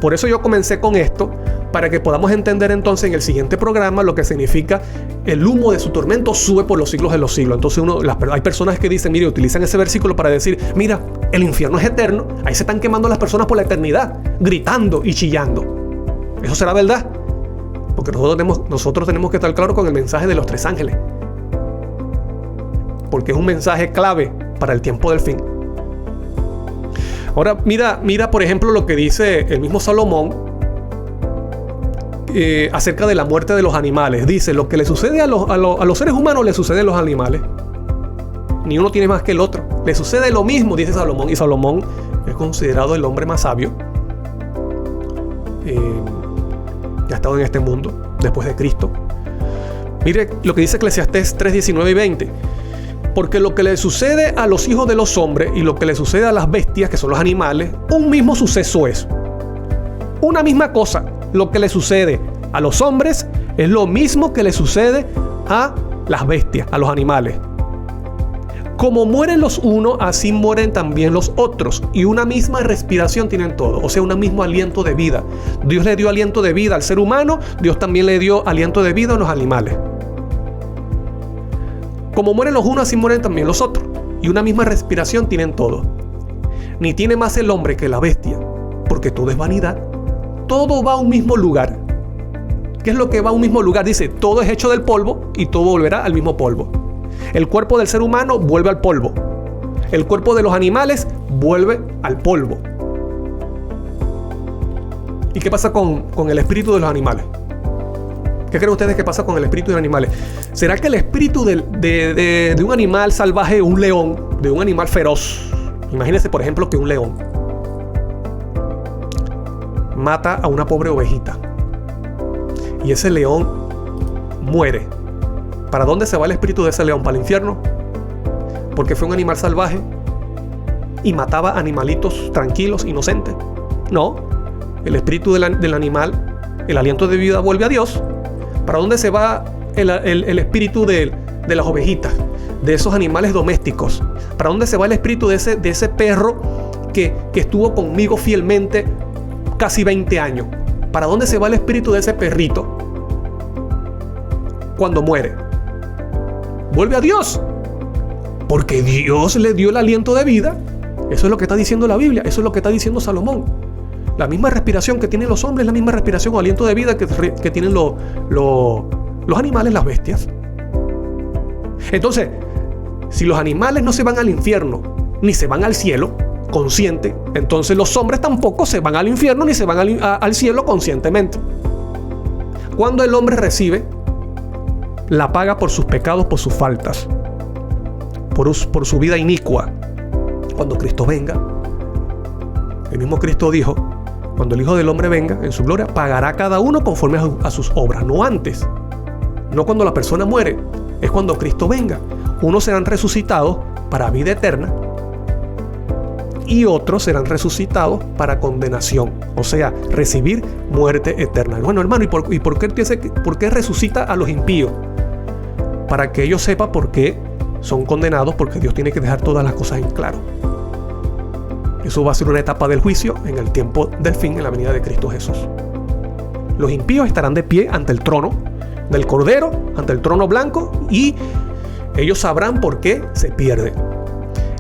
por eso yo comencé con esto, para que podamos entender entonces en el siguiente programa lo que significa el humo de su tormento sube por los siglos de los siglos. Entonces hay personas que dicen, mire, utilizan ese versículo para decir, mira, el infierno es eterno, ahí se están quemando las personas por la eternidad, gritando y chillando. ¿Eso será verdad? Porque nosotros tenemos que estar claros con el mensaje de los 3 ángeles, porque es un mensaje clave para el tiempo del fin. Ahora mira por ejemplo lo que dice el mismo Salomón acerca de la muerte de los animales. Dice, lo que le sucede a los seres humanos le sucede a los animales. Ni uno tiene más que el otro. Le sucede lo mismo, dice Salomón. Y Salomón es considerado el hombre más sabio que ha estado en este mundo después de Cristo. Mire lo que dice Eclesiastés 3, 19 y 20. Porque lo que le sucede a los hijos de los hombres y lo que le sucede a las bestias, que son los animales, un mismo suceso es. Una misma cosa. Lo que le sucede a los hombres es lo mismo que le sucede a las bestias, a los animales. Como mueren los unos, así mueren también los otros. Y una misma respiración tienen todos, o sea, un mismo aliento de vida. Dios le dio aliento de vida al ser humano, Dios también le dio aliento de vida a los animales. Como mueren los unos, así mueren también los otros. Y una misma respiración tienen todos. Ni tiene más el hombre que la bestia, porque todo es vanidad. Todo va a un mismo lugar. ¿Qué es lo que va a un mismo lugar? Dice, todo es hecho del polvo y todo volverá al mismo polvo. El cuerpo del ser humano vuelve al polvo. El cuerpo de los animales vuelve al polvo. ¿Y qué pasa con el espíritu de los animales? ¿Qué creen ustedes que pasa con el espíritu de los animales? ¿Será que el espíritu de un animal salvaje, un león, de un animal feroz, imagínense por ejemplo que un león mata a una pobre ovejita y ese león muere? ¿Para dónde se va el espíritu de ese león? ¿Para el infierno? Porque fue un animal salvaje y mataba animalitos tranquilos, inocentes. No, el espíritu del animal, el aliento de vida vuelve a Dios. ¿Para dónde se va el espíritu de las ovejitas, de esos animales domésticos? ¿Para dónde se va el espíritu de ese perro que estuvo conmigo fielmente casi 20 años? ¿Para dónde se va el espíritu de ese perrito cuando muere? Vuelve a Dios, porque Dios le dio el aliento de vida. Eso es lo que está diciendo la Biblia, eso es lo que está diciendo Salomón. La misma respiración que tienen los hombres, la misma respiración o aliento de vida que tienen los animales, las bestias. Entonces, si los animales no se van al infierno, ni se van al cielo consciente, entonces los hombres tampoco se van al infierno ni se van al cielo conscientemente. Cuando el hombre recibe la paga por sus pecados, por sus faltas, por su vida inicua, cuando Cristo venga, el mismo Cristo dijo, cuando el Hijo del Hombre venga en su gloria, pagará cada uno conforme a sus obras, no antes, no cuando la persona muere, es cuando Cristo venga. Unos serán resucitados para vida eterna y otros serán resucitados para condenación, o sea, recibir muerte eterna. Bueno, hermano, ¿y por qué resucita a los impíos? Para que ellos sepan por qué son condenados, porque Dios tiene que dejar todas las cosas en claro. Eso va a ser una etapa del juicio en el tiempo del fin, en la venida de Cristo Jesús. Los impíos estarán de pie ante el trono del Cordero, ante el trono blanco, y ellos sabrán por qué se pierden.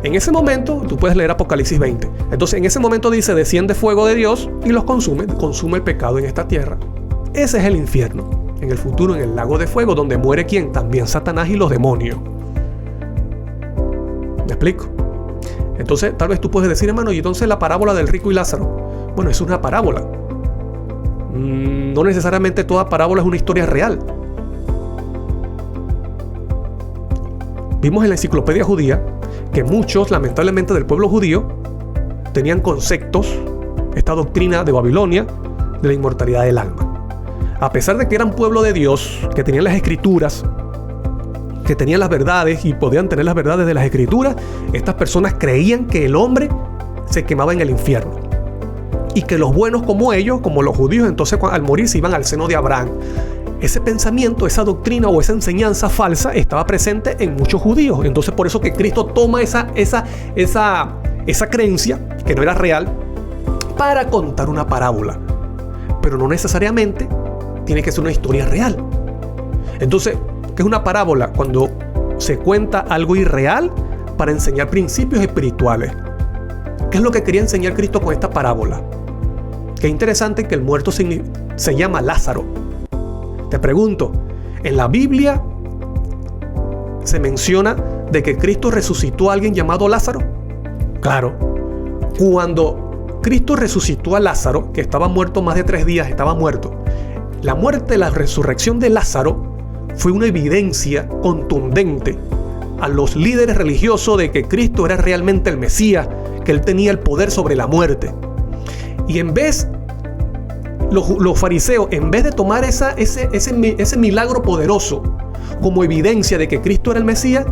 En ese momento, tú puedes leer Apocalipsis 20. Entonces, en ese momento dice, desciende fuego de Dios y los consume el pecado en esta tierra. Ese es el infierno. En el futuro, en el lago de fuego, donde muere ¿quién? También Satanás y los demonios. ¿Me explico? Entonces, tal vez tú puedes decir, hermano, y entonces la parábola del rico y Lázaro. Bueno, es una parábola. No necesariamente toda parábola es una historia real. Vimos en la enciclopedia judía que muchos, lamentablemente, del pueblo judío tenían conceptos, esta doctrina de Babilonia, de la inmortalidad del alma. A pesar de que eran pueblo de Dios, que tenían las escrituras, que tenían las verdades y podían tener las verdades de las escrituras, estas personas creían que el hombre se quemaba en el infierno y que los buenos como ellos, como los judíos, entonces al morir se iban al seno de Abraham. Ese pensamiento, esa doctrina o esa enseñanza falsa estaba presente en muchos judíos. Entonces por eso que Cristo toma esa creencia, que no era real, para contar una parábola. pero no necesariamente tiene que ser una historia real. Entonces, ¿qué es una parábola? Cuando se cuenta algo irreal para enseñar principios espirituales. ¿Qué es lo que quería enseñar Cristo con esta parábola? Qué interesante que el muerto se llama Lázaro. Te pregunto, ¿en la Biblia se menciona de que Cristo resucitó a alguien llamado Lázaro? Claro. Cuando Cristo resucitó a Lázaro, que estaba muerto más de 3 días, estaba muerto, la muerte, la resurrección de Lázaro fue una evidencia contundente a los líderes religiosos de que Cristo era realmente el Mesías, que Él tenía el poder sobre la muerte. Y en vez, los fariseos, en vez de tomar ese milagro poderoso como evidencia de que Cristo era el Mesías,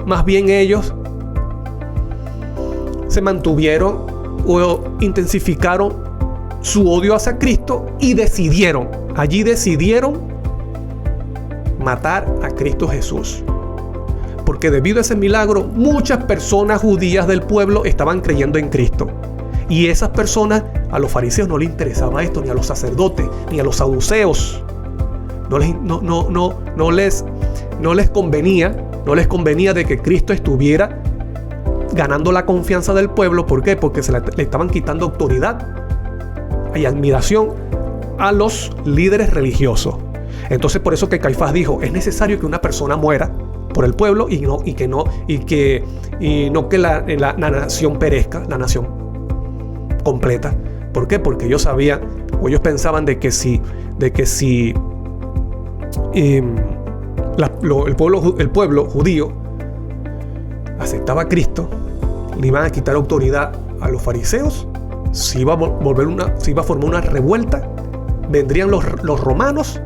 más bien ellos se mantuvieron o intensificaron su odio hacia Cristo y decidieron matar a Cristo Jesús. Porque debido a ese milagro, muchas personas judías del pueblo estaban creyendo en Cristo. Y esas personas, a los fariseos no les interesaba esto, ni a los sacerdotes, ni a los saduceos. No les convenía de que Cristo estuviera ganando la confianza del pueblo. ¿Por qué? Porque le estaban quitando autoridad y admiración a los líderes religiosos. Entonces, por eso que Caifás dijo, es necesario que una persona muera por el pueblo y no que la nación perezca, la nación completa. ¿Por qué? Porque ellos sabían, o ellos pensaban de que si el pueblo judío aceptaba a Cristo, le iban a quitar autoridad a los fariseos, se iba a formar una revuelta, vendrían los romanos,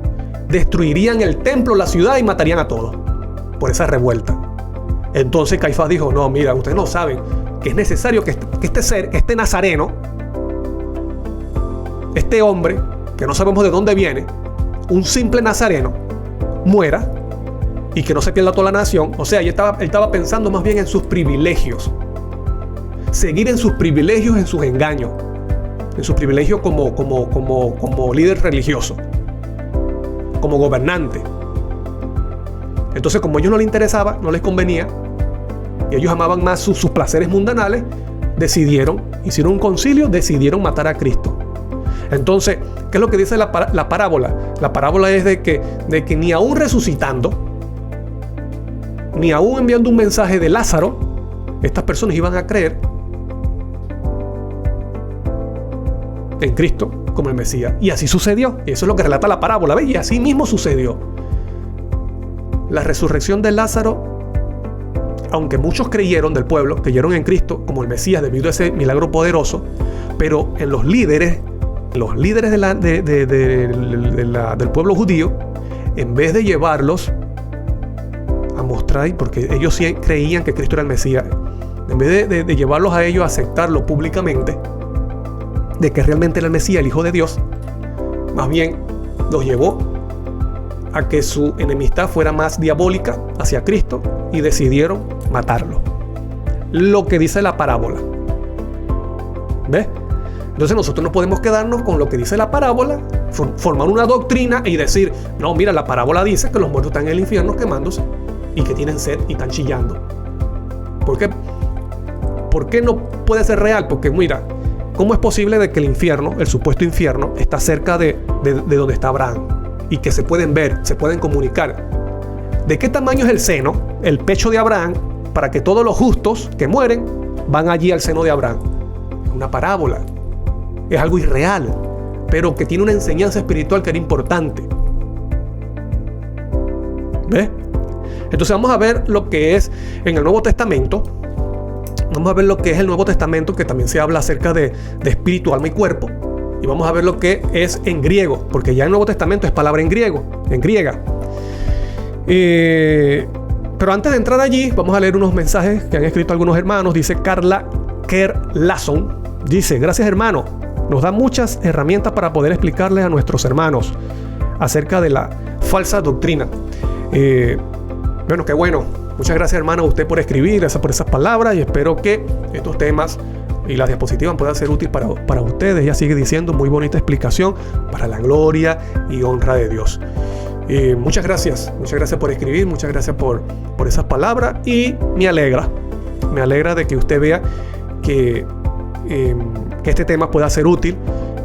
destruirían el templo, la ciudad y matarían a todos por esa revuelta. Entonces Caifás dijo, no, mira, ustedes no saben que es necesario que este nazareno, este hombre que no sabemos de dónde viene, un simple nazareno, muera y que no se pierda toda la nación. O sea, él estaba pensando más bien en sus privilegios, seguir en sus privilegios, en sus engaños, en sus privilegios como líder religioso, como gobernante. Entonces, como a ellos no les interesaba, no les convenía, y ellos amaban más sus placeres mundanales, hicieron un concilio, decidieron matar a Cristo. Entonces, ¿qué es lo que dice la parábola? La parábola es de que ni aún resucitando, ni aún enviando un mensaje de Lázaro, estas personas iban a creer en Cristo como el Mesías. Y así sucedió. Y eso es lo que relata la parábola, ¿ves? Y así mismo sucedió. La resurrección de Lázaro, aunque muchos creyeron del pueblo, creyeron en Cristo como el Mesías debido a ese milagro poderoso, pero en los líderes del pueblo judío, en vez de llevarlos a mostrar, porque ellos sí creían que Cristo era el Mesías, en vez de llevarlos a ellos a aceptarlo públicamente, de que realmente era el Mesías, el Hijo de Dios, más bien los llevó a que su enemistad fuera más diabólica hacia Cristo y decidieron matarlo. Lo que dice la parábola. ¿Ves? Entonces nosotros no podemos quedarnos con lo que dice la parábola, formar una doctrina y decir, no, mira, la parábola dice que los muertos están en el infierno quemándose y que tienen sed y están chillando. ¿Por qué? ¿Por qué no puede ser real? Porque mira, ¿cómo es posible de que el infierno, el supuesto infierno, está cerca de donde está Abraham? Y que se pueden ver, se pueden comunicar. ¿De qué tamaño es el seno, el pecho de Abraham, para que todos los justos que mueren van allí al seno de Abraham? Es una parábola. Es algo irreal, pero que tiene una enseñanza espiritual que era importante. ¿Ves? Entonces vamos a ver lo que es en el Nuevo Testamento. Vamos a ver lo que es el Nuevo Testamento, que también se habla acerca de espíritu, alma y cuerpo. Y vamos a ver lo que es en griego, porque ya el Nuevo Testamento es palabra en griega. Pero antes de entrar allí, vamos a leer unos mensajes que han escrito algunos hermanos. Dice Carla Kerr-Lasson. Dice, gracias hermano. Nos da muchas herramientas para poder explicarles a nuestros hermanos acerca de la falsa doctrina. Bueno, qué bueno. Muchas gracias hermano a usted por escribir, por esas palabras, y espero que estos temas y la diapositiva pueda ser útil para ustedes. Ella sigue diciendo, muy bonita explicación, para la gloria y honra de Dios. Muchas gracias por escribir, muchas gracias por esas palabras, y me alegra de que usted vea que este tema pueda ser útil,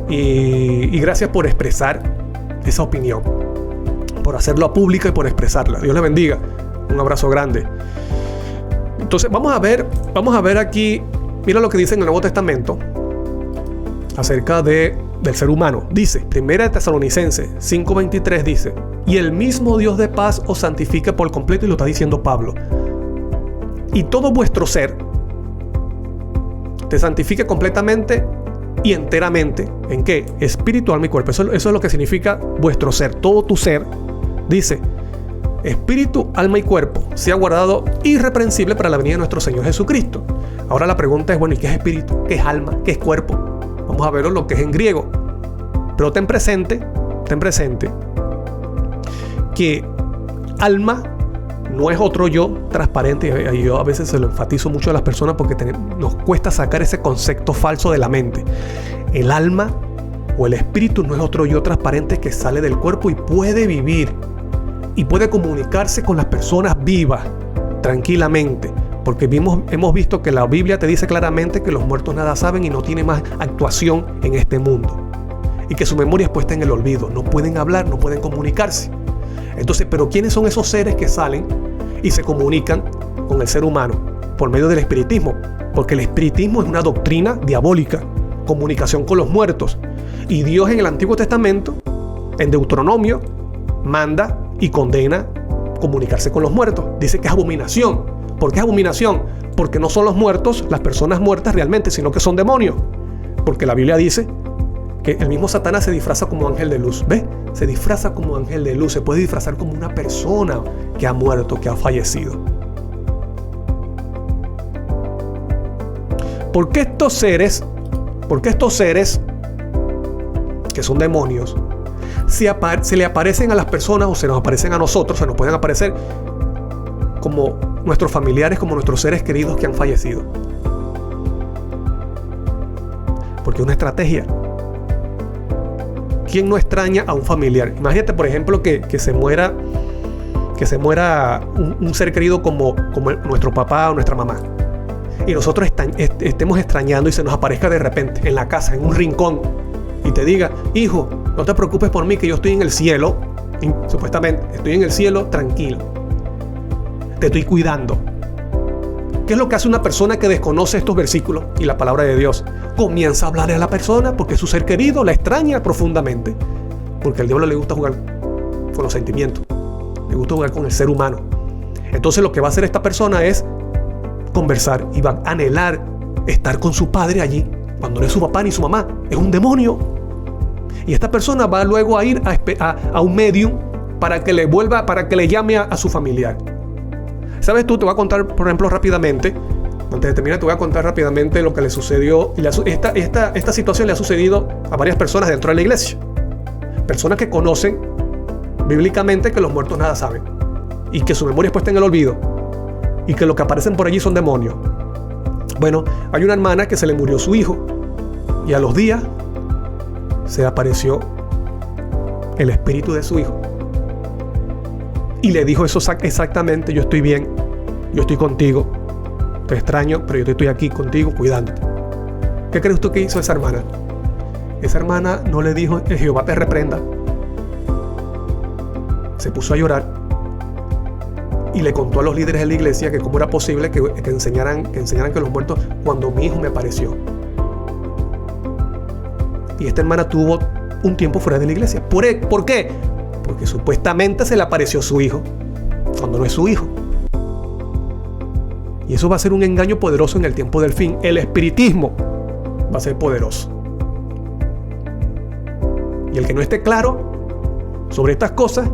y gracias por expresar esa opinión, por hacerlo pública y por expresarla. Dios le bendiga. Un abrazo grande. Entonces vamos a ver aquí, mira lo que dice en el Nuevo Testamento acerca del ser humano. Dice, 1 Tesalonicenses 5:23 dice, y el mismo Dios de paz os santifique por completo, y lo está diciendo Pablo, y todo vuestro ser te santifique completamente y enteramente. ¿En qué? Espíritu, alma y cuerpo. Eso es lo que significa vuestro ser. Todo tu ser, dice, espíritu, alma y cuerpo, sea guardado irreprensible para la venida de nuestro Señor Jesucristo. Ahora la pregunta es, bueno, ¿y qué es espíritu? ¿Qué es alma? ¿Qué es cuerpo? Vamos a ver lo que es en griego. Pero ten presente que alma no es otro yo transparente. Y yo a veces se lo enfatizo mucho a las personas porque nos cuesta sacar ese concepto falso de la mente. El alma o el espíritu no es otro yo transparente que sale del cuerpo y puede vivir y puede comunicarse con las personas vivas tranquilamente, porque hemos visto que la Biblia te dice claramente que los muertos nada saben y no tienen más actuación en este mundo, y que su memoria es puesta en el olvido. No pueden hablar, no pueden comunicarse. Entonces, ¿pero quiénes son esos seres que salen y se comunican con el ser humano? Por medio del espiritismo, porque el espiritismo es una doctrina diabólica, comunicación con los muertos. Y Dios en el Antiguo Testamento, en Deuteronomio, manda y condena comunicarse con los muertos. Dice que es abominación. ¿Por qué es abominación? Porque no son los muertos, las personas muertas realmente, sino que son demonios. Porque la Biblia dice que el mismo Satanás se disfraza como ángel de luz. ¿Ves? Se disfraza como ángel de luz. Se puede disfrazar como una persona que ha muerto, que ha fallecido. ¿Por qué estos seres que son demonios se le aparecen a las personas, o se nos aparecen a nosotros, se nos pueden aparecer como nuestros familiares, como nuestros seres queridos que han fallecido? Porque es una estrategia. ¿Quién no extraña a un familiar? Imagínate, por ejemplo, que se muera un ser querido como nuestro papá o nuestra mamá, y nosotros estemos extrañando y se nos aparezca de repente en la casa, en un rincón, y te diga, hijo, no te preocupes por mí, que yo estoy en el cielo, supuestamente estoy en el cielo tranquilo, te estoy cuidando. ¿Qué es lo que hace una persona que desconoce estos versículos y la palabra de Dios? Comienza a hablarle a la persona porque su ser querido la extraña profundamente, porque al diablo le gusta jugar con los sentimientos, le gusta jugar con el ser humano. Entonces lo que va a hacer esta persona es conversar y va a anhelar estar con su padre allí, cuando no es su papá ni su mamá, es un demonio. Y esta persona va luego a ir a un medium para que le llame a su familiar. ¿Sabes tú? Te voy a contar, por ejemplo, rápidamente, antes de terminar, te voy a contar rápidamente lo que le sucedió. Esta situación le ha sucedido a varias personas dentro de la iglesia. Personas que conocen bíblicamente que los muertos nada saben, y que su memoria es puesta en el olvido, y que lo que aparecen por allí son demonios. Bueno, hay una hermana que se le murió su hijo, y a los días se apareció el espíritu de su hijo y le dijo eso exactamente: yo estoy bien, yo estoy contigo, te extraño, pero yo estoy aquí contigo cuidándote. ¿Qué crees tú que hizo esa hermana? Esa hermana no le dijo, Jehová te reprenda. Se puso a llorar y le contó a los líderes de la iglesia que cómo era posible que enseñaran que los muertos, cuando mi hijo me apareció. Y esta hermana tuvo un tiempo fuera de la iglesia. ¿Por qué? Porque supuestamente se le apareció su hijo, cuando no es su hijo. Y eso va a ser un engaño poderoso en el tiempo del fin. El espiritismo va a ser poderoso. Y el que no esté claro sobre estas cosas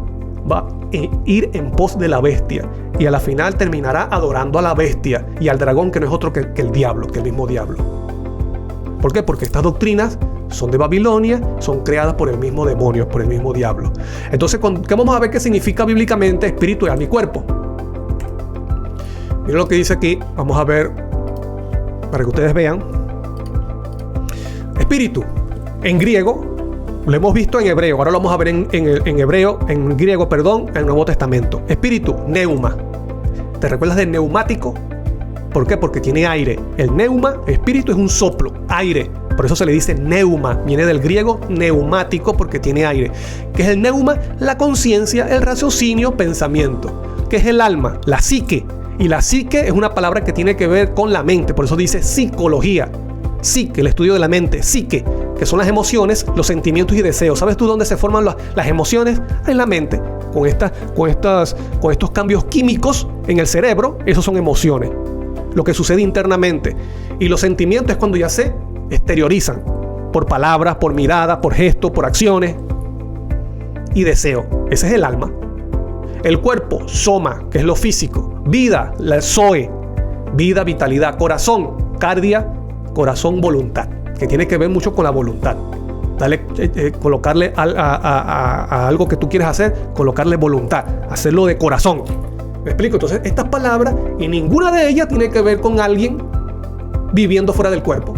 va a ir en pos de la bestia, y a la final terminará adorando a la bestia y al dragón, que no es otro que el diablo, que el mismo diablo. ¿Por qué? Porque estas doctrinas son de Babilonia, son creadas por el mismo demonio, por el mismo diablo. Entonces, ¿qué vamos a ver qué significa bíblicamente espíritu, alma y cuerpo? Miren lo que dice aquí. Vamos a ver, para que ustedes vean Espíritu, en griego, lo hemos visto en hebreo, ahora lo vamos a ver en griego, en el Nuevo Testamento. Espíritu, neuma. ¿Te recuerdas del neumático? ¿Por qué? Porque tiene aire. El neuma, espíritu, es un soplo, aire. Por eso se le dice neuma. Viene del griego neumático porque tiene aire. ¿Qué es el neuma? La conciencia, el raciocinio, pensamiento. ¿Qué es el alma? La psique. Y la psique es una palabra que tiene que ver con la mente. Por eso dice psicología. Psique, el estudio de la mente. Psique, que son las emociones, los sentimientos y deseos. ¿Sabes tú dónde se forman las emociones? En la mente. Con estos cambios químicos en el cerebro, esos son emociones. Lo que sucede internamente. Y los sentimientos es cuando ya se exteriorizan por palabras, por miradas, por gestos, por acciones. Y deseo. Ese es el alma. El cuerpo, soma, que es lo físico. Vida, la zoe. Vida, vitalidad. Corazón, cardia, corazón, voluntad. Que tiene que ver mucho con la voluntad. Colocarle a algo que tú quieres hacer, colocarle voluntad. Hacerlo de corazón. ¿Me explico? Entonces, estas palabras, y ninguna de ellas tiene que ver con alguien viviendo fuera del cuerpo.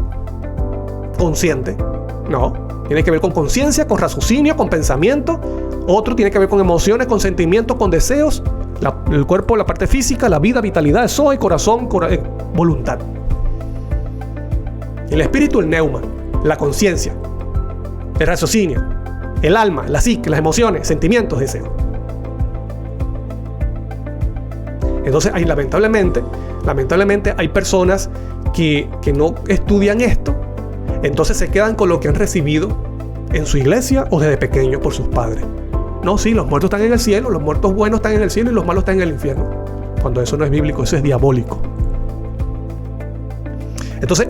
Consciente. No. Tiene que ver con conciencia, con raciocinio, con pensamiento. Otro tiene que ver con emociones, con sentimientos, con deseos. El cuerpo, la parte física, la vida, vitalidad, soy, corazón, voluntad. El espíritu, el neuma, la conciencia, el raciocinio, el alma, la psique, las emociones, sentimientos, deseos. Entonces, lamentablemente hay personas que no estudian esto, entonces se quedan con lo que han recibido en su iglesia o desde pequeño por sus padres. No, sí, los muertos están en el cielo, los muertos buenos están en el cielo y los malos están en el infierno. Cuando eso no es bíblico, eso es diabólico. Entonces,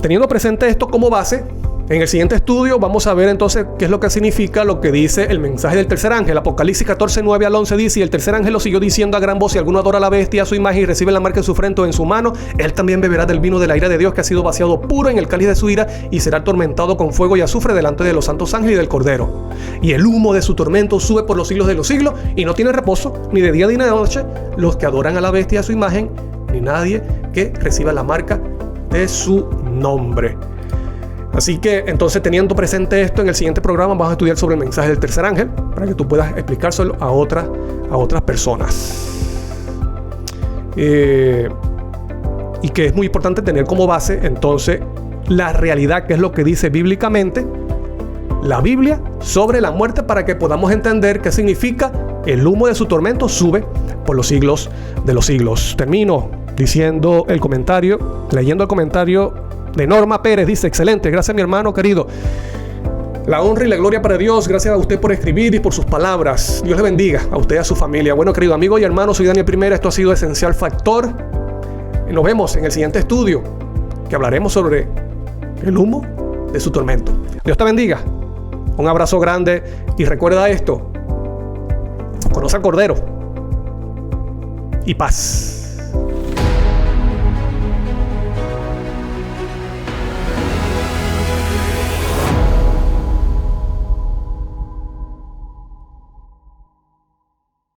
teniendo presente esto como base, en el siguiente estudio vamos a ver entonces qué es lo que significa lo que dice el mensaje del tercer ángel. Apocalipsis 14, 9 al 11 dice: y el tercer ángel lo siguió diciendo a gran voz: si alguno adora a la bestia, a su imagen, y recibe la marca en su frente o en su mano, él también beberá del vino de la ira de Dios, que ha sido vaciado puro en el cáliz de su ira, y será atormentado con fuego y azufre delante de los santos ángeles y del Cordero. Y el humo de su tormento sube por los siglos de los siglos, y no tiene reposo, ni de día ni de noche, los que adoran a la bestia, a su imagen, ni nadie que reciba la marca de su nombre. Así que entonces, teniendo presente esto, en el siguiente programa vamos a estudiar sobre el mensaje del tercer ángel para que tú puedas explicárselo a otras personas. Y que es muy importante tener como base entonces la realidad, que es lo que dice bíblicamente la Biblia sobre la muerte, para que podamos entender qué significa el humo de su tormento sube por los siglos de los siglos. Termino leyendo el comentario de Norma Pérez. Dice: excelente, gracias mi hermano querido. La honra y la gloria para Dios. Gracias a usted por escribir y por sus palabras. Dios le bendiga a usted y a su familia. Bueno, querido amigo y hermano, soy Daniel Primera. Esto ha sido Esencial Factor. Y nos vemos en el siguiente estudio, que hablaremos sobre el humo de su tormento. Dios te bendiga. Un abrazo grande y recuerda esto: conoce al Cordero y paz.